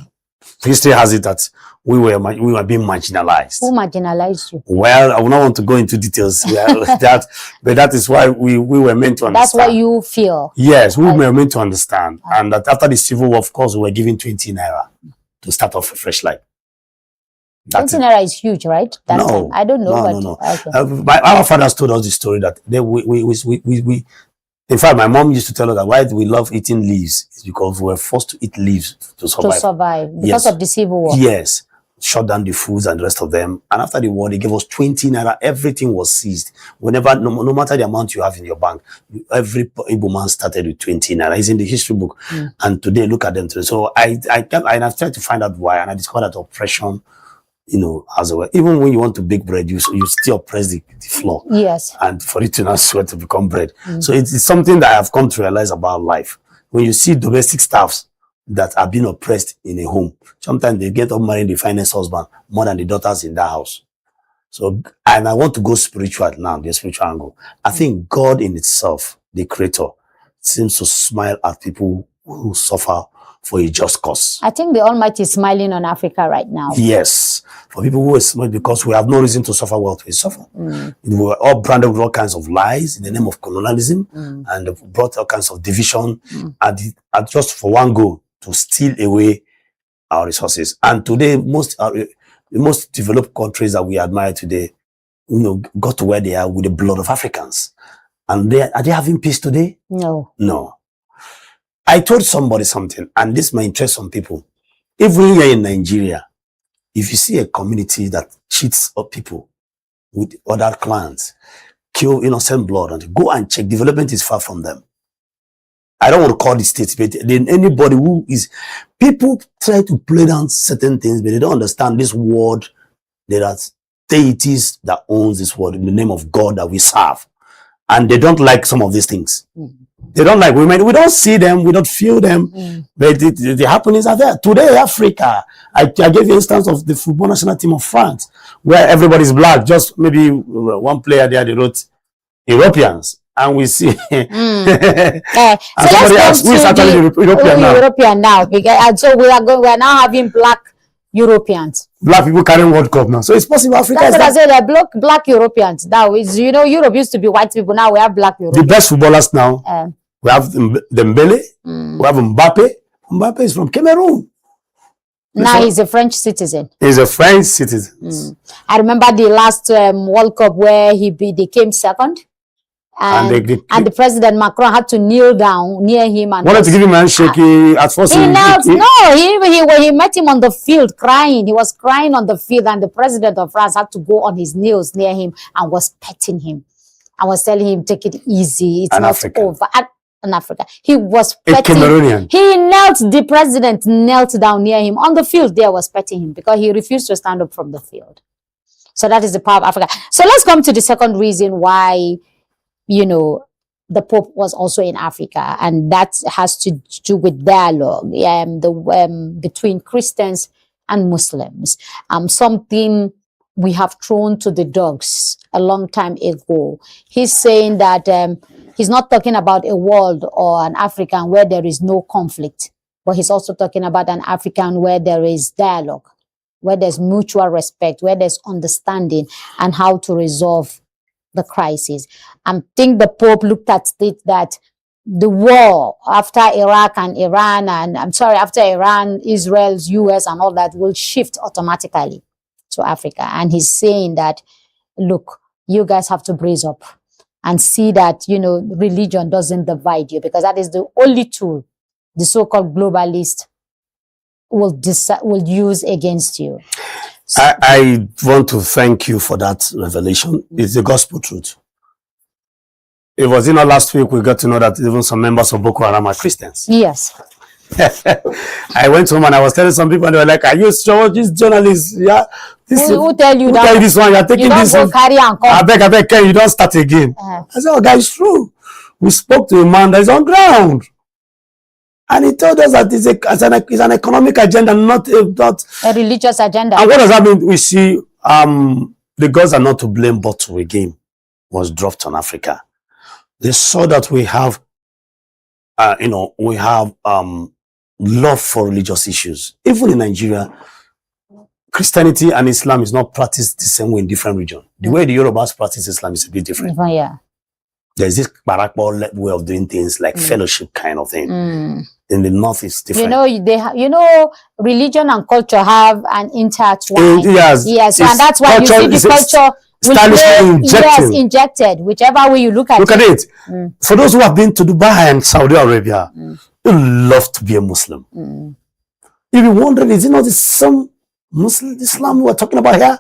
history has it that we were being marginalized. Who marginalized you? Well, I will not want to go into details but that is why we were meant to understand. That's what you feel. Yes, we were meant to understand. And that after the Civil War, of course, we were given 20 naira to start off a fresh life. 20 naira is huge, right? That no, time. I don't know. No. Okay. Our fathers told us the story that we in fact, my mom used to tell us that why we love eating leaves is because we were forced to eat leaves to survive. To survive. Because of the Civil War. Yes. Shut down the foods and the rest of them. And after the war, they gave us 20 naira. Everything was seized. Whenever, no matter the amount you have in your bank, every Igbo man started with 20 naira. It's in the history book. And today, look at them today. So I've tried to find out why, and I discovered that oppression, as well. Even when you want to bake bread, you still press the floor. Yes. And for it to not sweat to become bread. So it's something that I have come to realize about life. When you see domestic staffs that are being oppressed in a home, sometimes they get up marrying the finest husband more than the daughters in that house. So, and I want to go spiritual now, the spiritual angle. I think God in itself, the creator, seems to smile at people who suffer for a just cause. I think the Almighty is smiling on Africa right now. Yes. For people who are smart, because we have no reason to suffer what we suffer. We were all branded with all kinds of lies in the name of colonialism and brought all kinds of division and just for one goal to steal away our resources. And today, the most developed countries that we admire today, got to where they are with the blood of Africans. And are they having peace today? No. No. I told somebody something, and this might interest some people. Even here in Nigeria, if you see a community that cheats up people with other clans, kill innocent blood, and go and check, development is far from them. I don't want to call the state, but then anybody who is, people try to play down certain things, but they don't understand this world. There are deities that owns this world in the name of God that we serve. And they don't like some of these things. They don't like women. We don't see them. We don't feel them. But the happenings are there. Today, Africa, I gave you an instance of the football national team of France, where everybody's black. Just maybe one player there, they wrote Europeans. And we see. And so somebody asked, who is actually European now? European now. And so we are now having black Europeans. Black people carrying World Cup now. So it's possible Africa That's what I said, black Europeans. Now, Europe used to be white people. Now we have black Europeans. The best footballers now. We have Dembele. We have Mbappe. Mbappe is from Cameroon. Now he's a French citizen. He's a French citizen. I remember the last World Cup where they came second. And the President Macron had to kneel down near him and wanted to give him a handshake. At first, when he met him on the field crying, he was crying on the field, and the President of France had to go on his knees near him and was petting him. I was telling him, take it easy. It's not over. In Africa, he was petting. Cameroonian. The president knelt down near him on the field. There was petting him because he refused to stand up from the field. So that is the power of Africa. So let's come to the second reason why, the Pope was also in Africa, and that has to do with dialogue between Christians and Muslims. Something we have thrown to the dogs a long time ago. He's saying that he's not talking about a world or an African where there is no conflict, but he's also talking about an African where there is dialogue, where there's mutual respect, where there's understanding, and how to resolve the crisis. I think the Pope looked at it that the war after Iraq and Iran, and after Iran, Israel's US and all that will shift automatically to Africa. And he's saying that, look, you guys have to brace up and see that, religion doesn't divide you, because that is the only tool the so-called globalist will use against you. So, I want to thank you for that revelation. It's the gospel truth. It was last week we got to know that even some members of Boko Haram are Christians. Yes. I went home and I was telling some people, and they were like, "Are you sure this journalist? Yeah, who tell you that? Tell you this one? You're taking this one. Carry and come. I beg, you don't start again." I said, "Oh, guys, it's true. We spoke to a man that is on ground, and he told us that it's an economic agenda, not a religious agenda." And what does that mean? We see the gods are not to blame, but again was dropped on Africa. They saw that we have, love for religious issues. Even in Nigeria, Christianity and Islam is not practiced the same way in different regions. The way the Yorubas practice Islam is a bit different. Yeah. There's this barakball way of doing things, like fellowship kind of thing. In the north, it's different. Religion and culture have an intertwine. Yes, and that's why you see the culture injected, whichever way you look at it. For those who have been to Dubai and Saudi Arabia, you love to be a Muslim. If you wonder, is it not some Muslim Islam we're talking about here?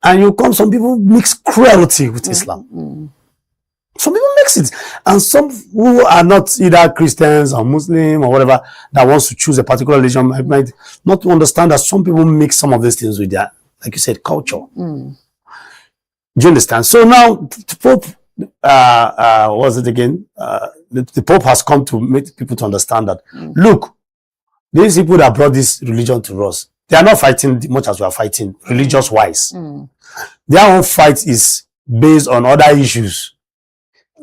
And some people mix cruelty with Islam. Some people mix it. And some who are not either Christians or Muslim or whatever, that wants to choose a particular religion, might not understand that some people mix some of these things with their, like you said, culture. Do you understand? So now the Pope, what was it again? The Pope has come to make people to understand that, look, these people that brought this religion to us, they are not fighting much as we are fighting, religious-wise. Their own fight is based on other issues.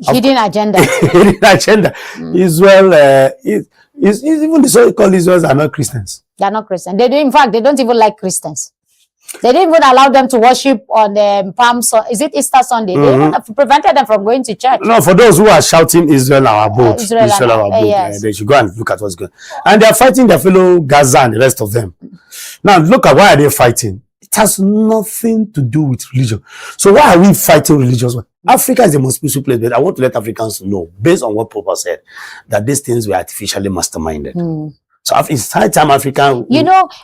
Hidden agenda. Hidden agenda. Israel, even the so-called Israelis are not Christians. They are not Christians. In fact, they don't even like Christians. They didn't even allow them to worship on Palm Sunday. Is it Easter Sunday? They even prevented them from going to church. No, for those who are shouting Israel our boat, Israel our boat, yes. They should go and look at what's going on. And they are fighting their fellow Gaza and the rest of them. Now, look at why are they fighting? It has nothing to do with religion. So why are we fighting religious? Africa is the most peaceful place, but I want to let Africans know, based on what Pope said, that these things were artificially masterminded. So it's high time Africa...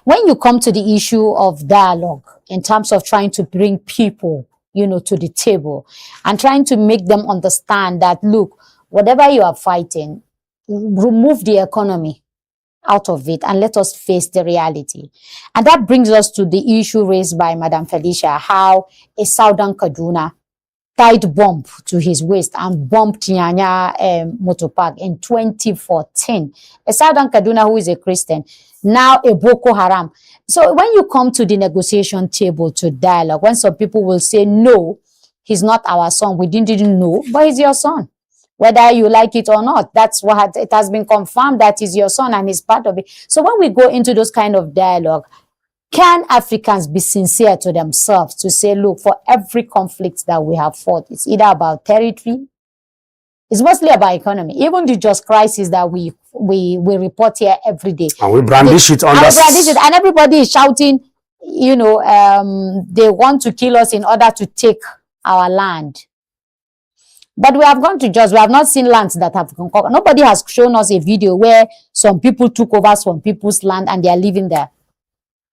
when you come to the issue of dialogue, in terms of trying to bring people, to the table, and trying to make them understand that, look, whatever you are fighting, remove the economy out of it and let us face the reality. And that brings us to the issue raised by Madam Felicia, how a Southern Kaduna tied bomb to his waist and bombed Nyanya Motor Park in 2014. A Southern Kaduna who is a Christian, now a Boko Haram. So when you come to the negotiation table to dialogue, when some people will say, no, he's not our son, we didn't know, but he's your son. Whether you like it or not, that's what it has been confirmed that he's your son and he's part of it. So when we go into those kind of dialogue, can Africans be sincere to themselves to say, look, for every conflict that we have fought, it's either about territory, it's mostly about economy. Even the just crisis that we report here every day. And we brandish it on us. And everybody is shouting, they want to kill us in order to take our land. But we have gone to Jos. We have not seen lands that have conquered. Nobody has shown us a video where some people took over some people's land and they are living there.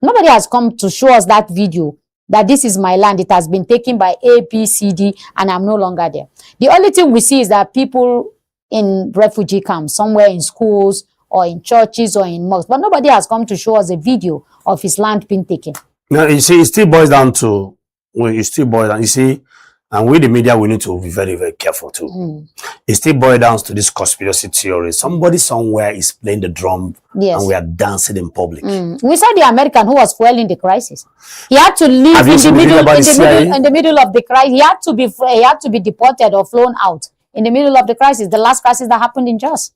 Nobody has come to show us that video, that this is my land. It has been taken by A, B, C, D, and I'm no longer there. The only thing we see is that people in refugee camps, somewhere in schools or in churches or in mosques, but nobody has come to show us a video of his land being taken. Now, you see, it still boils down to, you see, and we, the media, we need to be very, very careful too. It still boils down to this conspiracy theory. Somebody somewhere is playing the drum, yes, and we are dancing in public. We saw the American who was fueling the crisis. He had to leave in the middle of the crisis. He had to be deported or flown out in the middle of the crisis, the last crisis that happened in Jos.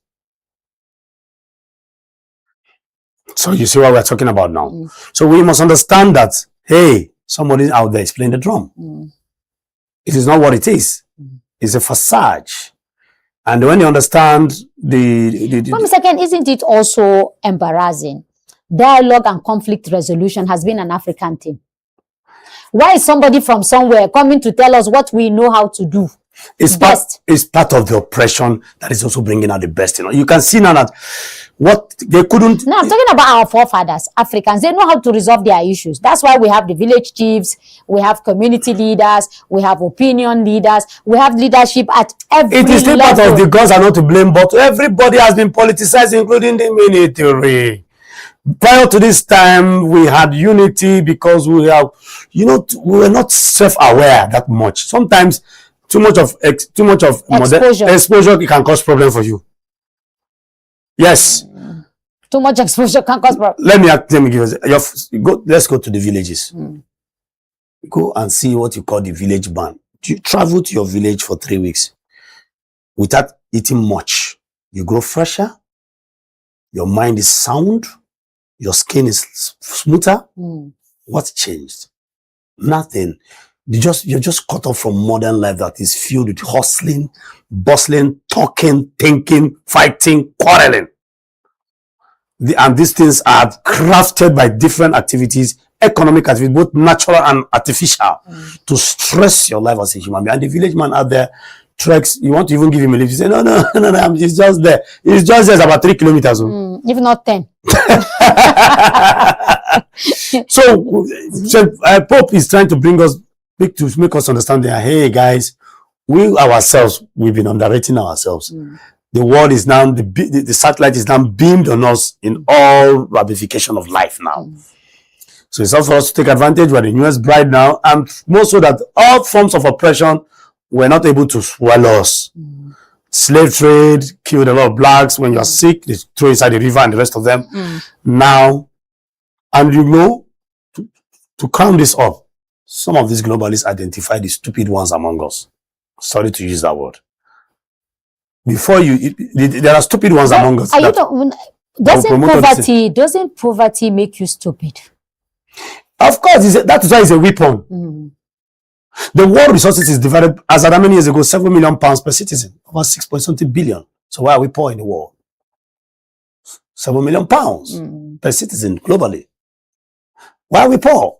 So you see what we're talking about now. So we must understand that, hey, somebody out there is playing the drum. It is not what it is. It's a facade. And when you understand One second, isn't it also embarrassing? Dialogue and conflict resolution has been an African thing. Why is somebody from somewhere coming to tell us what we know how to do? It's part of the oppression that is also bringing out the best. You can see now that what they couldn't. Now I'm talking about our forefathers, Africans. They know how to resolve their issues. That's why we have the village chiefs, we have community leaders, we have opinion leaders, we have leadership at every level. It is still part of the gods are not to blame, but everybody has been politicized, including the military. Prior to this time, we had unity because we were not self-aware that much. Sometimes too much of exposure can cause problem for you. Yes. Too much exposure can cause problem. Let me give us. Let's go to the villages. Go and see what you call the village ban. You travel to your village for 3 weeks without eating much. You grow fresher. Your mind is sound. Your skin is smoother. What's changed? Nothing. You're just cut off from modern life that is filled with hustling, bustling, talking, thinking, fighting, quarreling. And these things are crafted by different activities, economic activities, both natural and artificial, to stress your life as a human being. And the village man out there treks, you want to even give him a lift, you say, no, it's just there. It's just there, it's about 3 kilometers. If not 10. So Pope is trying to make us understand that, hey guys, we've been underrating ourselves. The world is now, the satellite is now beamed on us in all ramification of life now. So it's up for us to take advantage. We're the newest bride now, and more so that all forms of oppression were not able to swallow us. Slave trade killed a lot of blacks. When you're sick, they throw inside the river and the rest of them. Now, and to calm this up, some of these globalists identify the stupid ones among us. Sorry to use that word. There are stupid ones among us. Doesn't poverty make you stupid? Of course, that is why it's a weapon. The world resources is divided, as at how many years ago, £7 million per citizen, over 6.something billion. So why are we poor in the world? £7 million per citizen globally. Why are we poor?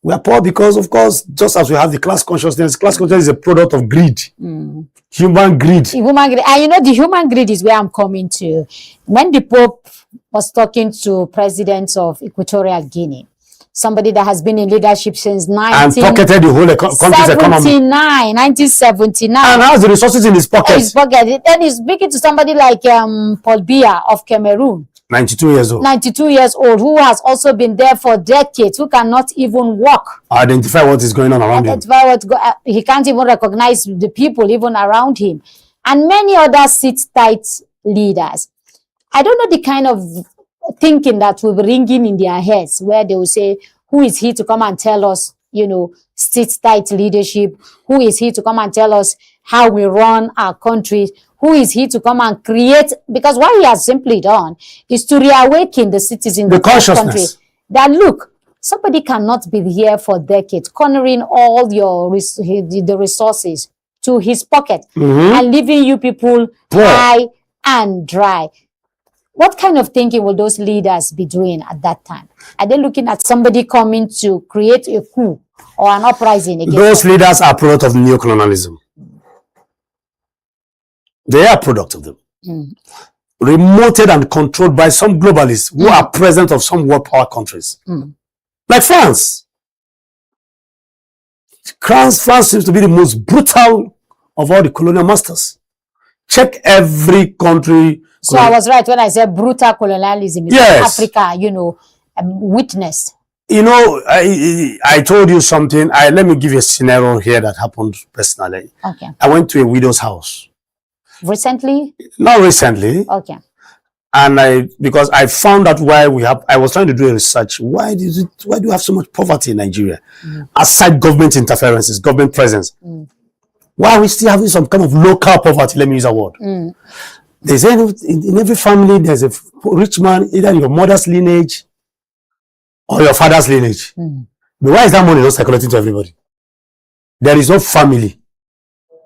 We are poor because, of course, just as we have the class consciousness is a product of greed. Human greed. And the human greed is where I'm coming to. When the Pope was talking to presidents of Equatorial Guinea, somebody that has been in leadership since and pocketed the whole country's economy. 1979. And has the resources in his pocket. Then he's speaking to somebody like Paul Biya of Cameroon. 92 years old. 92 years old, who has also been there for decades, who cannot even walk. Identify what is going on around him. He can't even recognize the people even around him. And many other sit-tight leaders. I don't know the kind of thinking that will be ringing in their heads, where they will say, who is he to come and tell us, sit-tight leadership? Who is he to come and tell us how we run our country? Who is he to come and create? Because what he has simply done is to reawaken the citizens of the country. That look, somebody cannot be here for decades, cornering all the resources to his pocket and leaving you people high and dry. What kind of thinking will those leaders be doing at that time? Are they looking at somebody coming to create a coup or an uprising against those leaders are product of neocolonialism. They are a product of them. Remoted and controlled by some globalists who are president of some world power countries. Like France. France seems to be the most brutal of all the colonial masters. Check every country. So I was right when I said brutal colonialism is Africa, witnessed. I told you something. Let me give you a scenario here that happened personally. Okay. I went to a widow's house. Recently? Not recently. Okay. And because I found out I was trying to do a research. Why do you have so much poverty in Nigeria? Aside government interferences, government presence. Why are we still having some kind of local poverty? Let me use that word. There's in every family, there's a rich man, either your mother's lineage or your father's lineage. But why is that money not circulating to everybody? There is no family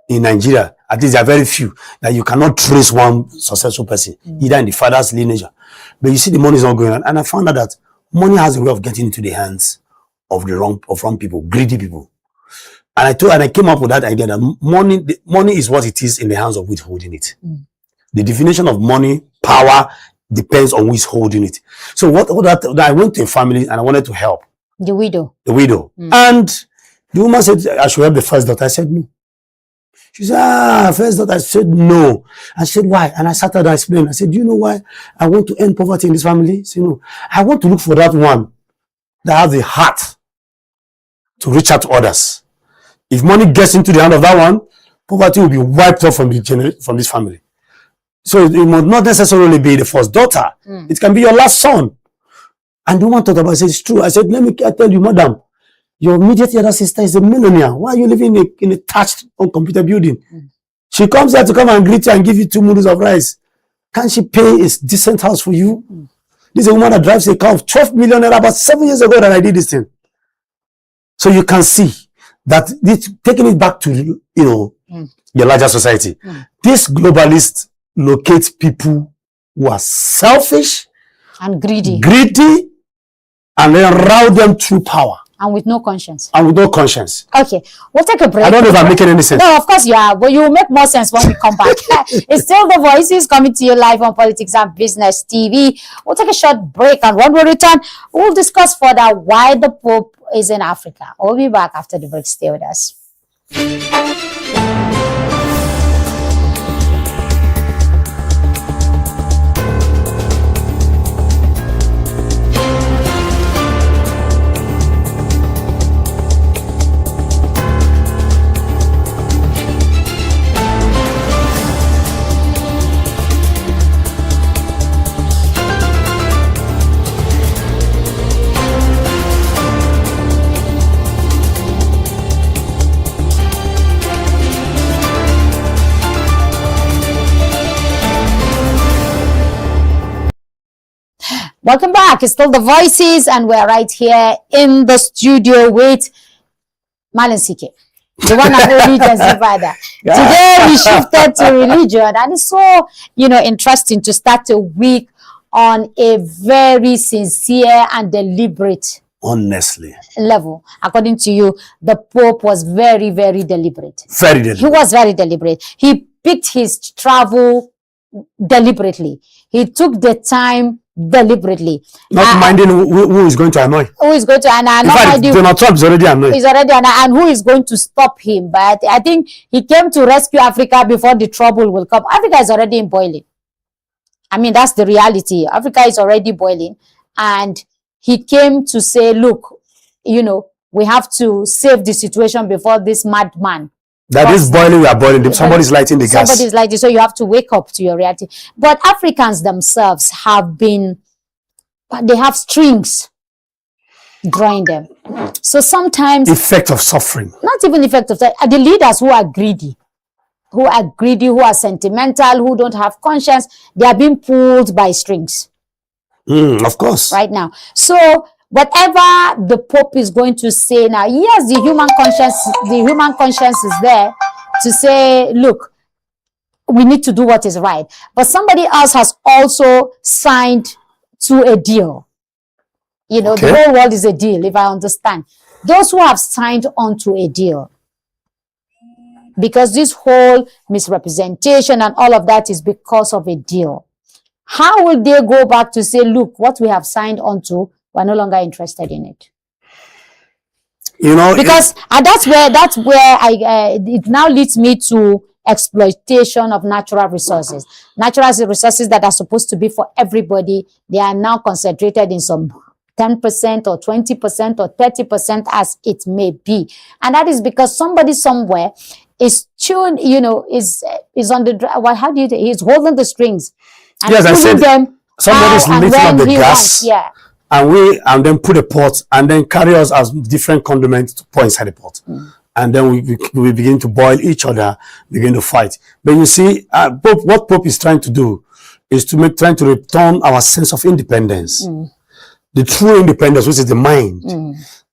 in Nigeria, at least there are very few, that you cannot trace one successful person, either in the father's lineage. But you see the money is not going on. And I found out that money has a way of getting into the hands of the wrong people, greedy people. And I came up with that idea that money is what it is in the hands of who is holding it. The definition of money, power, depends on who is holding it. So I went to a family and I wanted to help. The widow. And the woman said, I should help the first daughter. I said, no. She said, first daughter. I said, no. I said, why? And I sat there and explained. I said, do you know why I want to end poverty in this family? She said, no. I want to look for that one that has the heart to reach out to others. If money gets into the hand of that one, poverty will be wiped off from this family. So it must not necessarily be the first daughter. It can be your last son. And the woman thought about it. I said, it's true. I said, I tell you, madam, your immediate other sister is a millionaire. Why are you living in a thatched on computer building? She comes here to come and greet you and give you 2 noodles of rice. Can't she pay a decent house for you? This is a woman that drives a car of 12 million about 7 years ago that I did this thing. So you can see that taking it back to, the larger society. This globalist locates people who are selfish and greedy, and then route them through power. And with no conscience. Okay, we'll take a break. I don't know if I'm making any sense. No, of course you are, but you will make more sense when we come back. It's still The Voices coming to you live on Politics and Business TV. We'll take a short break, and when we return, we'll discuss further why the Pope is in Africa. We'll be back after the break. Stay with us. Welcome back. It's still The Voices, and we're right here in the studio with Malan CK, the one and only Jazzy father. Today we shifted to religion, and it's so interesting to start a week on a very sincere and deliberate, honestly, level. According to you, the Pope was very, very deliberate. Very deliberate. He was very deliberate. He picked his travel deliberately. He took the time deliberately. Not minding who is going to annoy. Who is going to annoy. In fact, Donald Trump is already annoyed. He's already annoyed. And who is going to stop him? But I think he came to rescue Africa before the trouble will come. Africa is already in boiling. I mean, that's the reality. Africa is already boiling. And he came to say, look, we have to save the situation before this madman. That is boiling, we are boiling. Somebody's lighting the gas. Somebody's lighting, so you have to wake up to your reality. But Africans themselves they have strings drawing them. So sometimes... Effect of suffering. Not even effect of suffering. The leaders who are greedy, who are sentimental, who don't have conscience, they are being pulled by strings. Of course. Right now. So... whatever the Pope is going to say now, yes, the human conscience is there to say, look, we need to do what is right. But somebody else has also signed to a deal. The whole world is a deal, if I understand. Those who have signed on to a deal, because this whole misrepresentation and all of that is because of a deal. How will they go back to say, look, what we have signed on to, we're no longer interested in it? Because that's where it now leads me to exploitation of natural resources. Natural resources that are supposed to be for everybody, they are now concentrated in some 10% or 20% or 30% as it may be. And that is because somebody somewhere is tuned, is on the, he's holding the strings. And yes, I said them somebody's lifting up the gas. Yeah. And then put a pot and then carry us as different condiments to pour inside the pot. And then we begin to boil each other, begin to fight. But you see, what Pope is trying to do is trying to return our sense of independence. The true independence, which is the mind,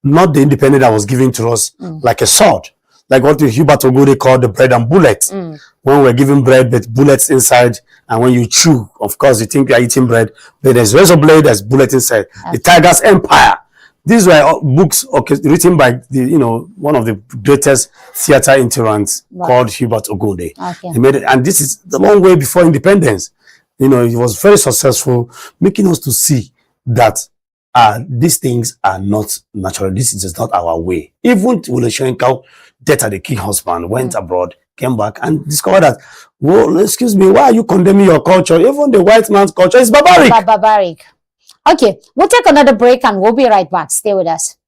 not the independence that was given to us like a sword. like what Hubert Ogode called the bread and bullets. When we're giving bread with bullets inside, and when you chew, of course, you think you're eating bread, but there's razor blade, there's bullet inside. The Tiger's Empire. These were books written by one of the greatest theater interns called Hubert Ogode. He made it, and this is the long way before independence. He was very successful, making us to see that these things are not natural. This is just not our way. Even Wole death at the king husband, went abroad, came back, and discovered that, well, excuse me, why are you condemning your culture? Even the white man's culture is barbaric. Barbaric. Okay, we'll take another break and we'll be right back. Stay with us.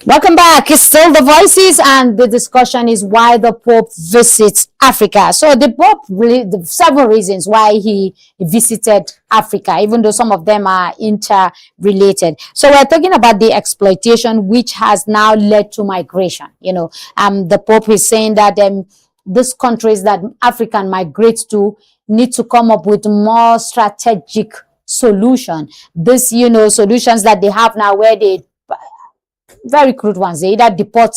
Welcome back. It's still the voices, and the discussion is why the Pope visits Africa. So the Pope really, several reasons why he visited Africa, even though some of them are interrelated. So we're talking about the exploitation, which has now led to migration. The Pope is saying that these countries that African migrate to need to come up with more strategic solution. This, solutions that they have now, where they very crude ones. They either deport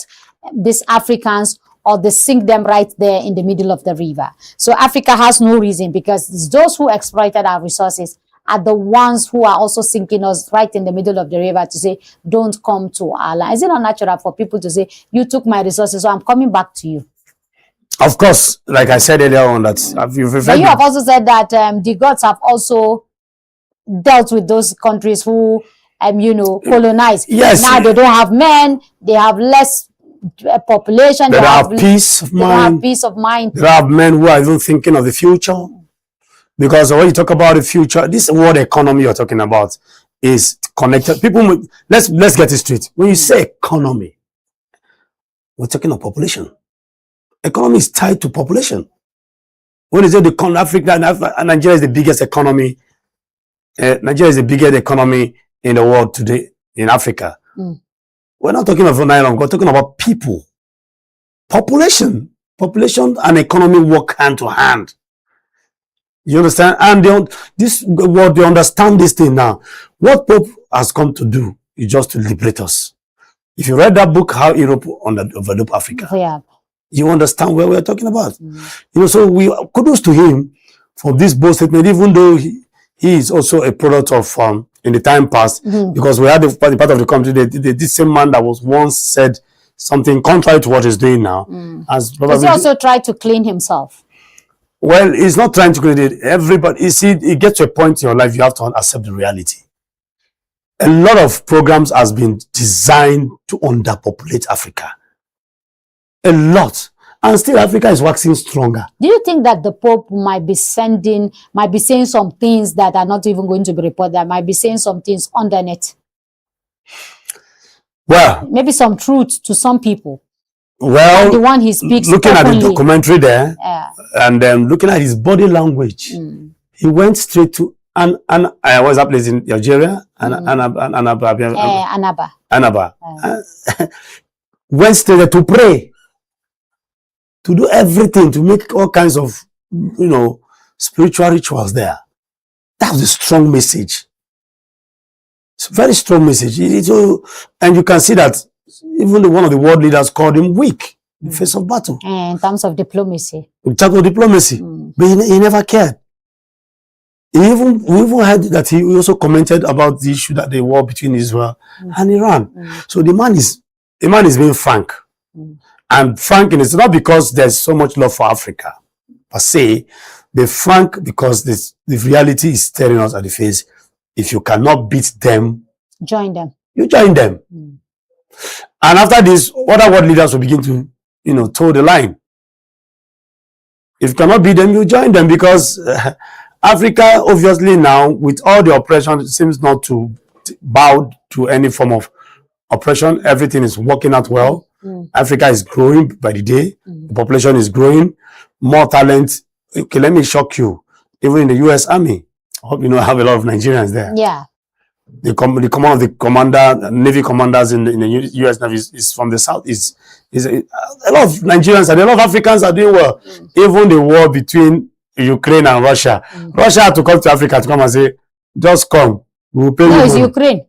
these Africans or they sink them right there in the middle of the river. So Africa has no reason, because those who exploited our resources are the ones who are also sinking us right in the middle of the river to say, don't come to our land. Is it not natural for people to say, you took my resources, so I'm coming back to you? Of course, like I said earlier on, that you have also said that the gods have also dealt with those countries who colonized. Yes. Now they don't have men, they have less population, they have peace of mind. They have peace of mind. They have men who are even thinking of the future. Because when you talk about the future, this world economy you're talking about is connected. People, let's get it straight. When you say economy, we're talking of population. Economy is tied to population. When you say Africa and Nigeria is the biggest economy, Nigeria is the biggest economy in the world today, in Africa. We're not talking about nylon, we're talking about people. Population and economy work hand to hand. You understand? And they understand this thing now. What Pope has come to do is just to liberate us. If you read that book, How Europe Overlooked Africa, you understand where we're talking about. So we kudos to him for this bold statement, even though he is also a product of in the time past, because we had the part of the country, this same man that was once said something contrary to what he's doing now. Has he also tried to clean himself? Well, he's not trying to clean it. Everybody, you see, it gets to a point in your life, you have to accept the reality. A lot of programs has been designed to underpopulate Africa. A lot. And still Africa is waxing stronger. Do you think that the Pope might be saying some things that are not even going to be reported, that might be saying some things underneath? Well, maybe some truth to some people. Well, and the one he speaks looking openly. at the documentary there, and looking at his body language, he went straight to what's that place in Algeria? Annaba. Went straight there to pray, to do everything, to make all kinds of, spiritual rituals there. That was a strong message. It's a very strong message. And you can see that even one of the world leaders called him weak in the face of battle. In terms of diplomacy. In terms of diplomacy. But he never cared. We even heard that he also commented about the issue that the war between Israel and Iran. So the man is being frank. And frank, and it's not because there's so much love for Africa per se. They're frank because the reality is staring us at the face. If you cannot beat them, join them. You join them. And after this, other world leaders will begin to, toe the line. If you cannot beat them, you join them, because Africa, obviously now, with all the oppression, seems not to bow to any form of oppression. Everything is working out well. Africa is growing by the day. The population is growing. More talent. Okay, let me shock you. Even in the U.S. Army, I hope you know I have a lot of Nigerians there. Yeah. The Navy commanders in the U.S. Navy is from the South. Is a lot of Nigerians and a lot of Africans are doing well. Even the war between Ukraine and Russia. Russia had to come to Africa to come and say, just come. We will pay you. No, it's Ukraine.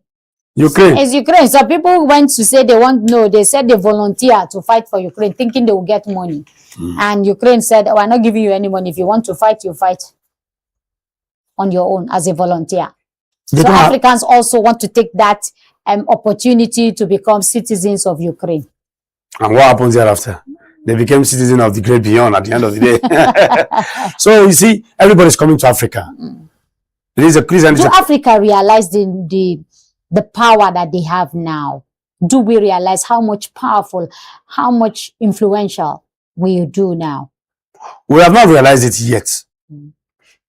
Ukraine. It's Ukraine. So people went to say they said they volunteer to fight for Ukraine, thinking they will get money. And Ukraine said, we're not giving you any money. If you want to fight, you fight on your own as a volunteer. So Africans also want to take that opportunity to become citizens of Ukraine. And what happens thereafter? They became citizens of the great beyond at the end of the day. So you see, everybody's coming to Africa. There is a Christian. Do Africa realize the power that they have now? Do we realize how much powerful, how much influential we do now? We have not realized it yet.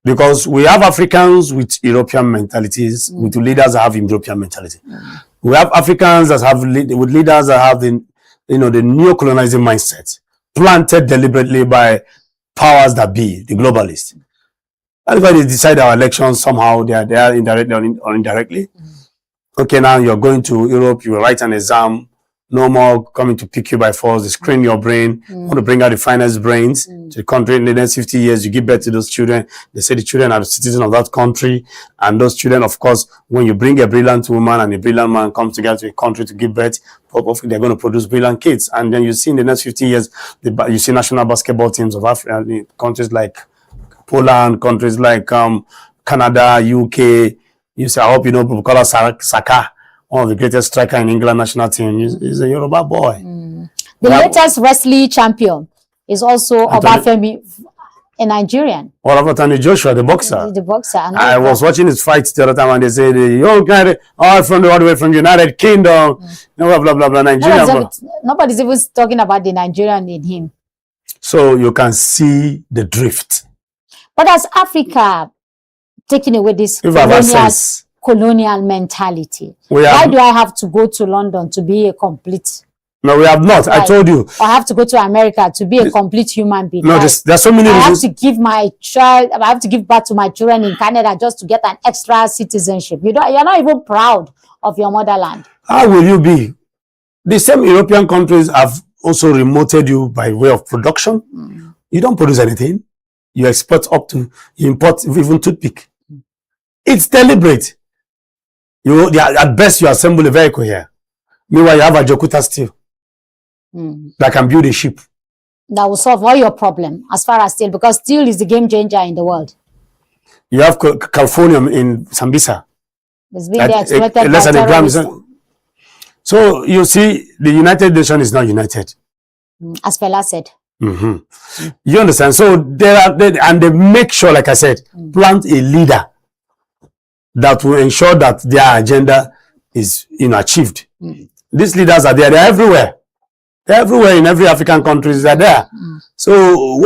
Because we have Africans with European mentalities, with leaders that have European mentality. We have Africans that have with leaders that have the neo-colonizing mindset, planted deliberately by powers that be, the globalists. That's why they decide our elections somehow. They are indirectly or indirectly. Okay, now you're going to Europe, you will write an exam. No more coming to pick you by force. They screen your brain. Want to bring out the finest brains to the country. In the next 50 years, you give birth to those children. They say the children are the citizens of that country. And those children, of course, when you bring a brilliant woman and a brilliant man come together to a country to give birth, hopefully they're going to produce brilliant kids. And then you see in the next 50 years, you see national basketball teams of Africa, countries like Poland, countries like Canada, UK. You say, I hope you know Bukola Saka. One of the greatest striker in England national team. He's a Yoruba boy. The latest wrestling champion is also Obafemi, a Nigerian. What about Anthony Joshua, the boxer? The boxer. I was watching his fights the other time, and they say, "Yo, from all the way from United Kingdom, blah blah blah blah, Nigeria." Nobody's even talking about the Nigerian in him. So you can see the drift. But as Africa taking away this colonial mentality. Why do I have to go to London to be a complete? No, we have not. I told you. I have to go to America to be a complete human being. No, there's so many reasons. I have to give birth to my children in Canada just to get an extra citizenship. You're not even proud of your motherland. How will you be? The same European countries have also remoted you by way of production. You don't produce anything. You export you import even toothpick. It's deliberate. At best, you assemble a vehicle here. Meanwhile, you have a Jokuta steel that can build a ship. That will solve all your problem as far as steel, because steel is the game changer in the world. You have Californium in Sambisa. It's been exploited less than a gram. So you see, the United Nations is not united. As Fela said. You understand? So they make sure, like I said, plant a leader that will ensure that their agenda is achieved. These leaders are there; they're everywhere. They're everywhere in every African country. They're there. So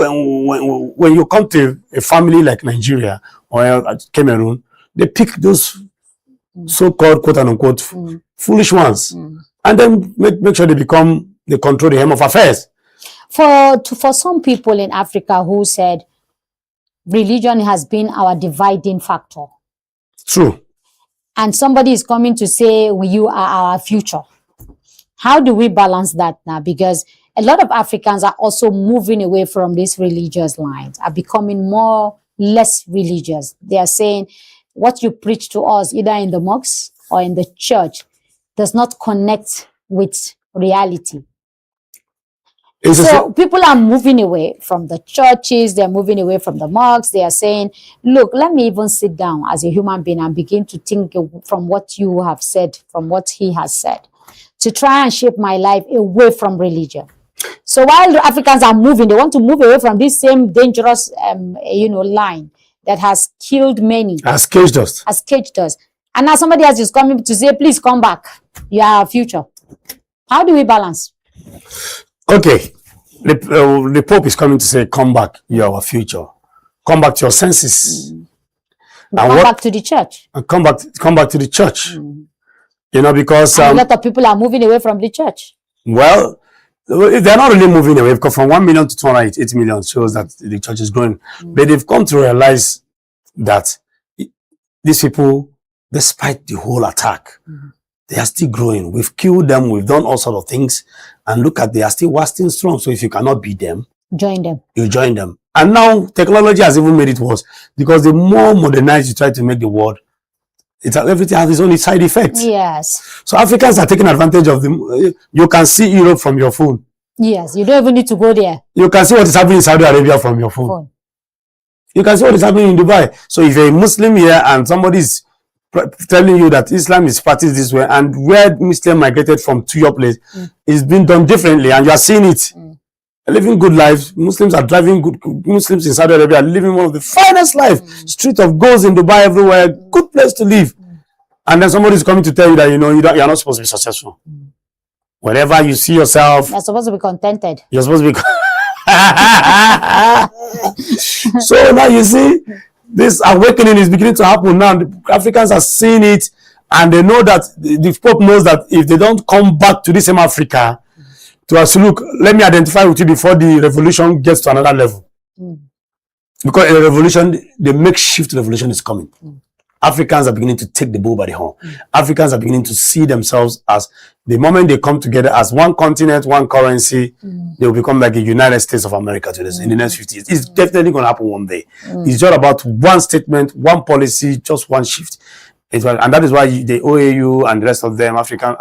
when you come to a family like Nigeria or Cameroon, they pick those so-called quote unquote foolish ones, and then make sure they control the hem of affairs. For some people in Africa who said religion has been our dividing factor. True. And somebody is coming to say, well, you are our future. How do we balance that now? Because a lot of Africans are also moving away from these religious lines, are becoming less religious. They are saying what you preach to us, either in the mosque or in the church, does not connect with reality. So people are moving away from the churches, they're moving away from the mosques. They are saying, look, let me even sit down as a human being and begin to think from what you have said, from what he has said, to try and shape my life away from religion. So while the Africans are moving, they want to move away from this same dangerous, line that has killed many. Has caged us. Has caged us. And now somebody else is coming to say, please come back. You are our future. How do we balance? Okay, the Pope is coming to say, come back, you are our future. Come back to your senses. And come back to the church. And come back to the church. You know, because... a lot of people are moving away from the church. Well, they're not really moving away, because from 1 million to 208 million shows that the church is growing. But they've come to realize that these people, despite the whole attack, they are still growing. We've killed them. We've done all sorts of things. And look they are still lasting strong. So if you cannot beat them, join them. You join them. And now technology has even made it worse, because the more modernized you try to make the world, everything has its own side effects. Yes. So Africans are taking advantage of them. You can see Europe from your phone. Yes. You don't even need to go there. You can see what is happening in Saudi Arabia from your phone. You can see what is happening in Dubai. So if you're a Muslim here and somebody is telling you that Islam is practiced this way, and where Muslim migrated from to your place is being done differently, and you are seeing it, living good lives. Muslims are driving good. Muslims in Saudi Arabia are living one of the finest lives. Street of golds in Dubai everywhere, good place to live. And then somebody is coming to tell you that you are not supposed to be successful. Wherever you see yourself, you're supposed to be contented. You're supposed to be. So now you see, this awakening is beginning to happen now. The Africans are seeing it, and they know that the Pope knows that if they don't come back to this same Africa to us, look, let me identify with you before the revolution gets to another level. Because in a revolution, the makeshift revolution is coming. Africans are beginning to take the bull by the horn. Africans are beginning to see themselves as, the moment they come together as one continent, one currency, they will become like the United States of America to this in the next 50 years. It's definitely going to happen one day. It's just about one statement, one policy, just one shift. And that is why the OAU and the rest of them, African,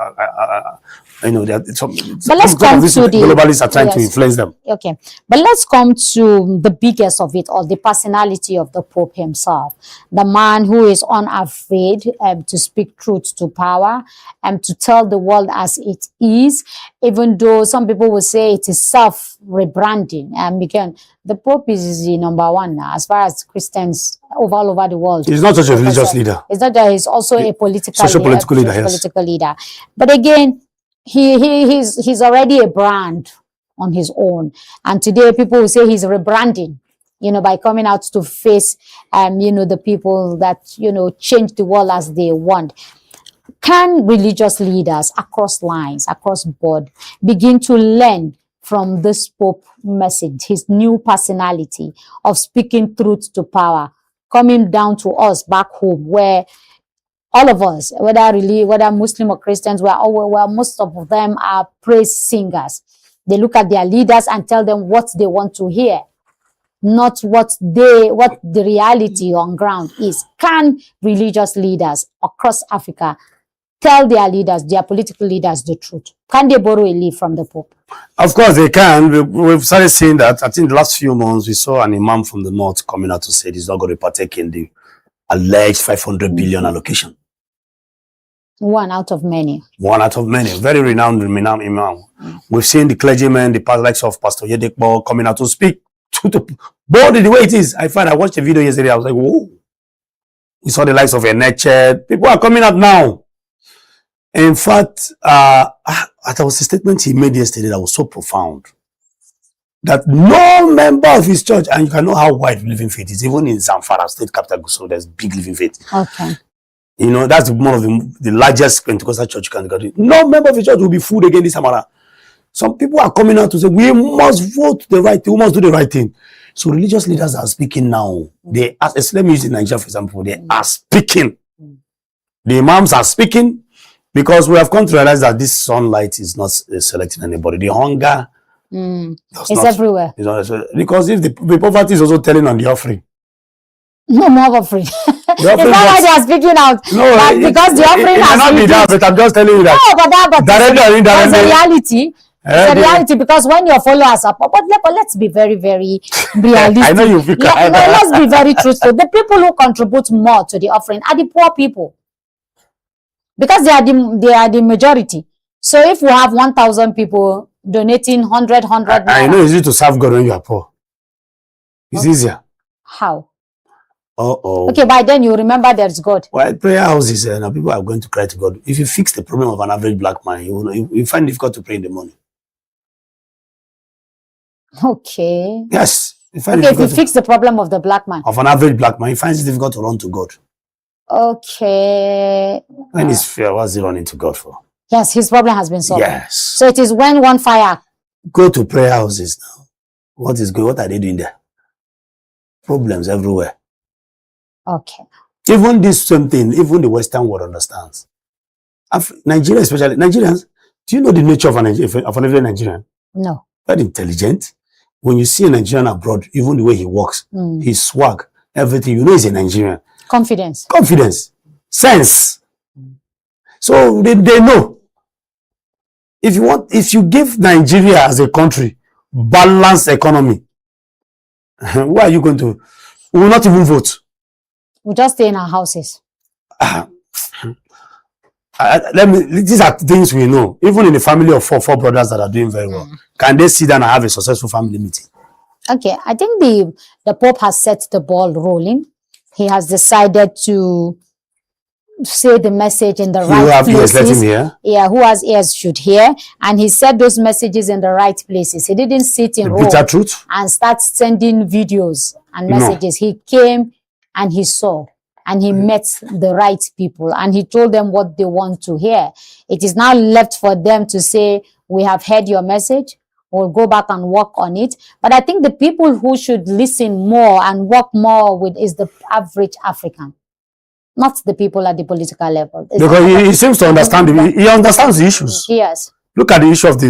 but let's come to the globalists are trying to influence them. Okay, but let's come to the biggest of it all, the personality of the Pope himself, the man who is unafraid to speak truth to power and to tell the world as it is, even though some people will say it is self-rebranding. And again, the Pope is the number one now as far as Christians all over the world. He's not such a religious leader. It's not that he's also a political leader. Yes. But again, he's already a brand on his own, and today people will say he's rebranding, by coming out to face the people that change the world as they want. Can religious leaders across lines, across board, begin to learn from this Pope message, his new personality of speaking truth to power, coming down to us back home, where all of us, whether Muslim or Christians, where most of them are praise singers. They look at their leaders and tell them what they want to hear, not what the reality on ground is. Can religious leaders across Africa tell their leaders, their political leaders, the truth? Can they borrow a leaf from the Pope? Of course they can. We've started seeing that. I think the last few months we saw an imam from the north coming out to say he's not going to partake in the alleged 500 billion allocation. One out of many. One out of many. Very renowned imam. We've seen the clergymen, the likes of Pastor Yedekbo coming out to speak boldly the way it is. I watched a video yesterday. I was like, whoa. We saw the likes of Eneche. People are coming out now. In fact, there was a statement he made yesterday that was so profound. That no member of his church, and you can know how wide living faith is, even in Zamfara, state capital Gusau, there's big living faith. Okay. You know, that's one of the largest Pentecostal church you can go to. No member of the church will be fooled again this time around. Some people are coming out to say, we must vote the right thing, we must do the right thing. So religious leaders are speaking now. They are, let me use in Nigeria, for example, they are speaking. The imams are speaking because we have come to realize that this sunlight is not selecting anybody. The hunger it's everywhere. It's not, because if the poverty is also telling on the offering. No more offering. It's not why they are speaking out. No, because the offering has not be that, but I'm just telling you that. No, but that's the reality. It's a reality because when your followers are, but let's be very, very realistic. I know you feel let's be very truthful. The people who contribute more to the offering are the poor people. Because they are the majority. So if we have 1,000 people donating 100, I know it's easy to serve God when you are poor. It's easier. How? Uh-oh. Okay, by then you remember there's God. Well, prayer houses, now people are going to cry to God. If you fix the problem of an average black man, you find it difficult to pray in the morning. Okay. Yes. If you fix the problem of the black man. Of an average black man, he finds it difficult to run to God. Okay. When he's fear, what's he running to God for? Yes, his problem has been solved. Yes. So it is when one fire. Go to prayer houses now. What is good? What are they doing there? Problems everywhere. Okay. Even this same thing, even the Western world understands. Nigeria, especially Nigerians, do you know the nature of an every Nigerian? No. Very intelligent. When you see a Nigerian abroad, even the way he walks, his swag, everything, you know he's a Nigerian. Confidence. Sense. So they know. If you give Nigeria as a country balanced economy, where are you going to? We will not even vote. We'll just stay in our houses. These are things we know. Even in the family of four brothers that are doing very well, can they sit down and have a successful family meeting? Okay, I think the Pope has set the ball rolling. He has decided to say the message in the right places. Let him hear. Yeah, who has ears should hear. And he said those messages in the right places. He didn't sit in Rome and start sending videos and messages. No. He came and he saw and he met the right people and he told them what they want to hear. It is now left for them to say, we have heard your message. We'll go back and work on it. But I think the people who should listen more and work more with is the average African. Not the people at the political level. Because he seems to understand, he understands the issues. Yes. Look at the issue of the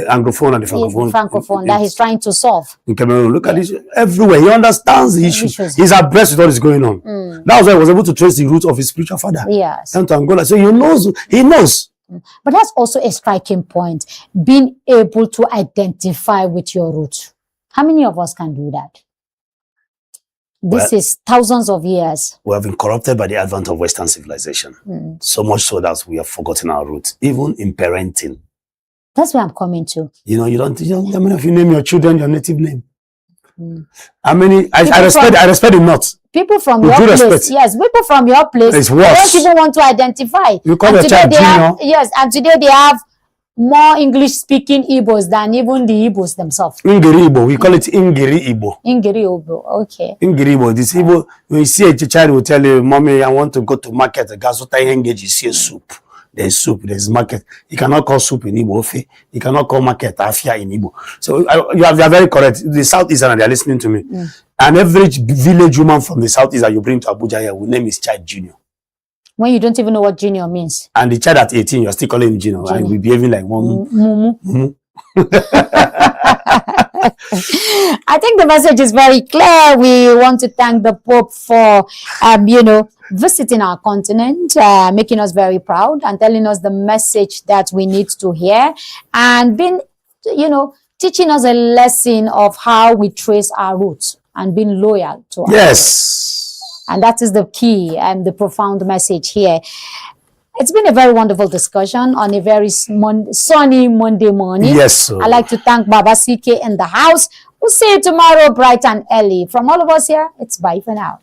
Anglophone and the Francophone. Francophone that he's trying to solve. In Cameroon, look at this everywhere. He understands the issues. He's abreast with what is going on. That's why he was able to trace the root of his spiritual father. Yes. Down to Angola. So he knows. But that's also a striking point. Being able to identify with your roots. How many of us can do that? This is thousands of years. We have been corrupted by the advent of Western civilization. So much so that we have forgotten our roots, even in parenting. That's where I'm coming to. You know, how many of you name your children your native name? How many? I respect them not. People from your place, yes, people from your place, it's worse. Don't even want to identify. You call your child Junior. Yes, and today they have more English-speaking Igbos than even the Igbos themselves. Ingeri Igbo. We call it Ingeri Igbo. Ingeri Igbo, okay. Ingeri Igbo. This Igbo, when you see a child will tell you, Mommy, I want to go to market. The guys will engage, you see a soup. There's soup, there's market. You cannot call soup in Igbo. You cannot call market afia in Igbo. So you are very correct. The Southeast, and they are listening to me. An average village woman from the Southeast that you bring to Abuja here will name his child Junior. When you don't even know what Junior means. And the child at 18, you're still calling him Junior. And we're behaving like one. I think the message is very clear. We want to thank the Pope for, visiting our continent, making us very proud and telling us the message that we need to hear and being, teaching us a lesson of how we trace our roots and being loyal to our roots. And that is the key and the profound message here. It's been a very wonderful discussion on a very sunny Monday morning. Yes, sir. I'd like to thank Baba CK in the house. We'll see you tomorrow bright and early. From all of us here, it's bye for now.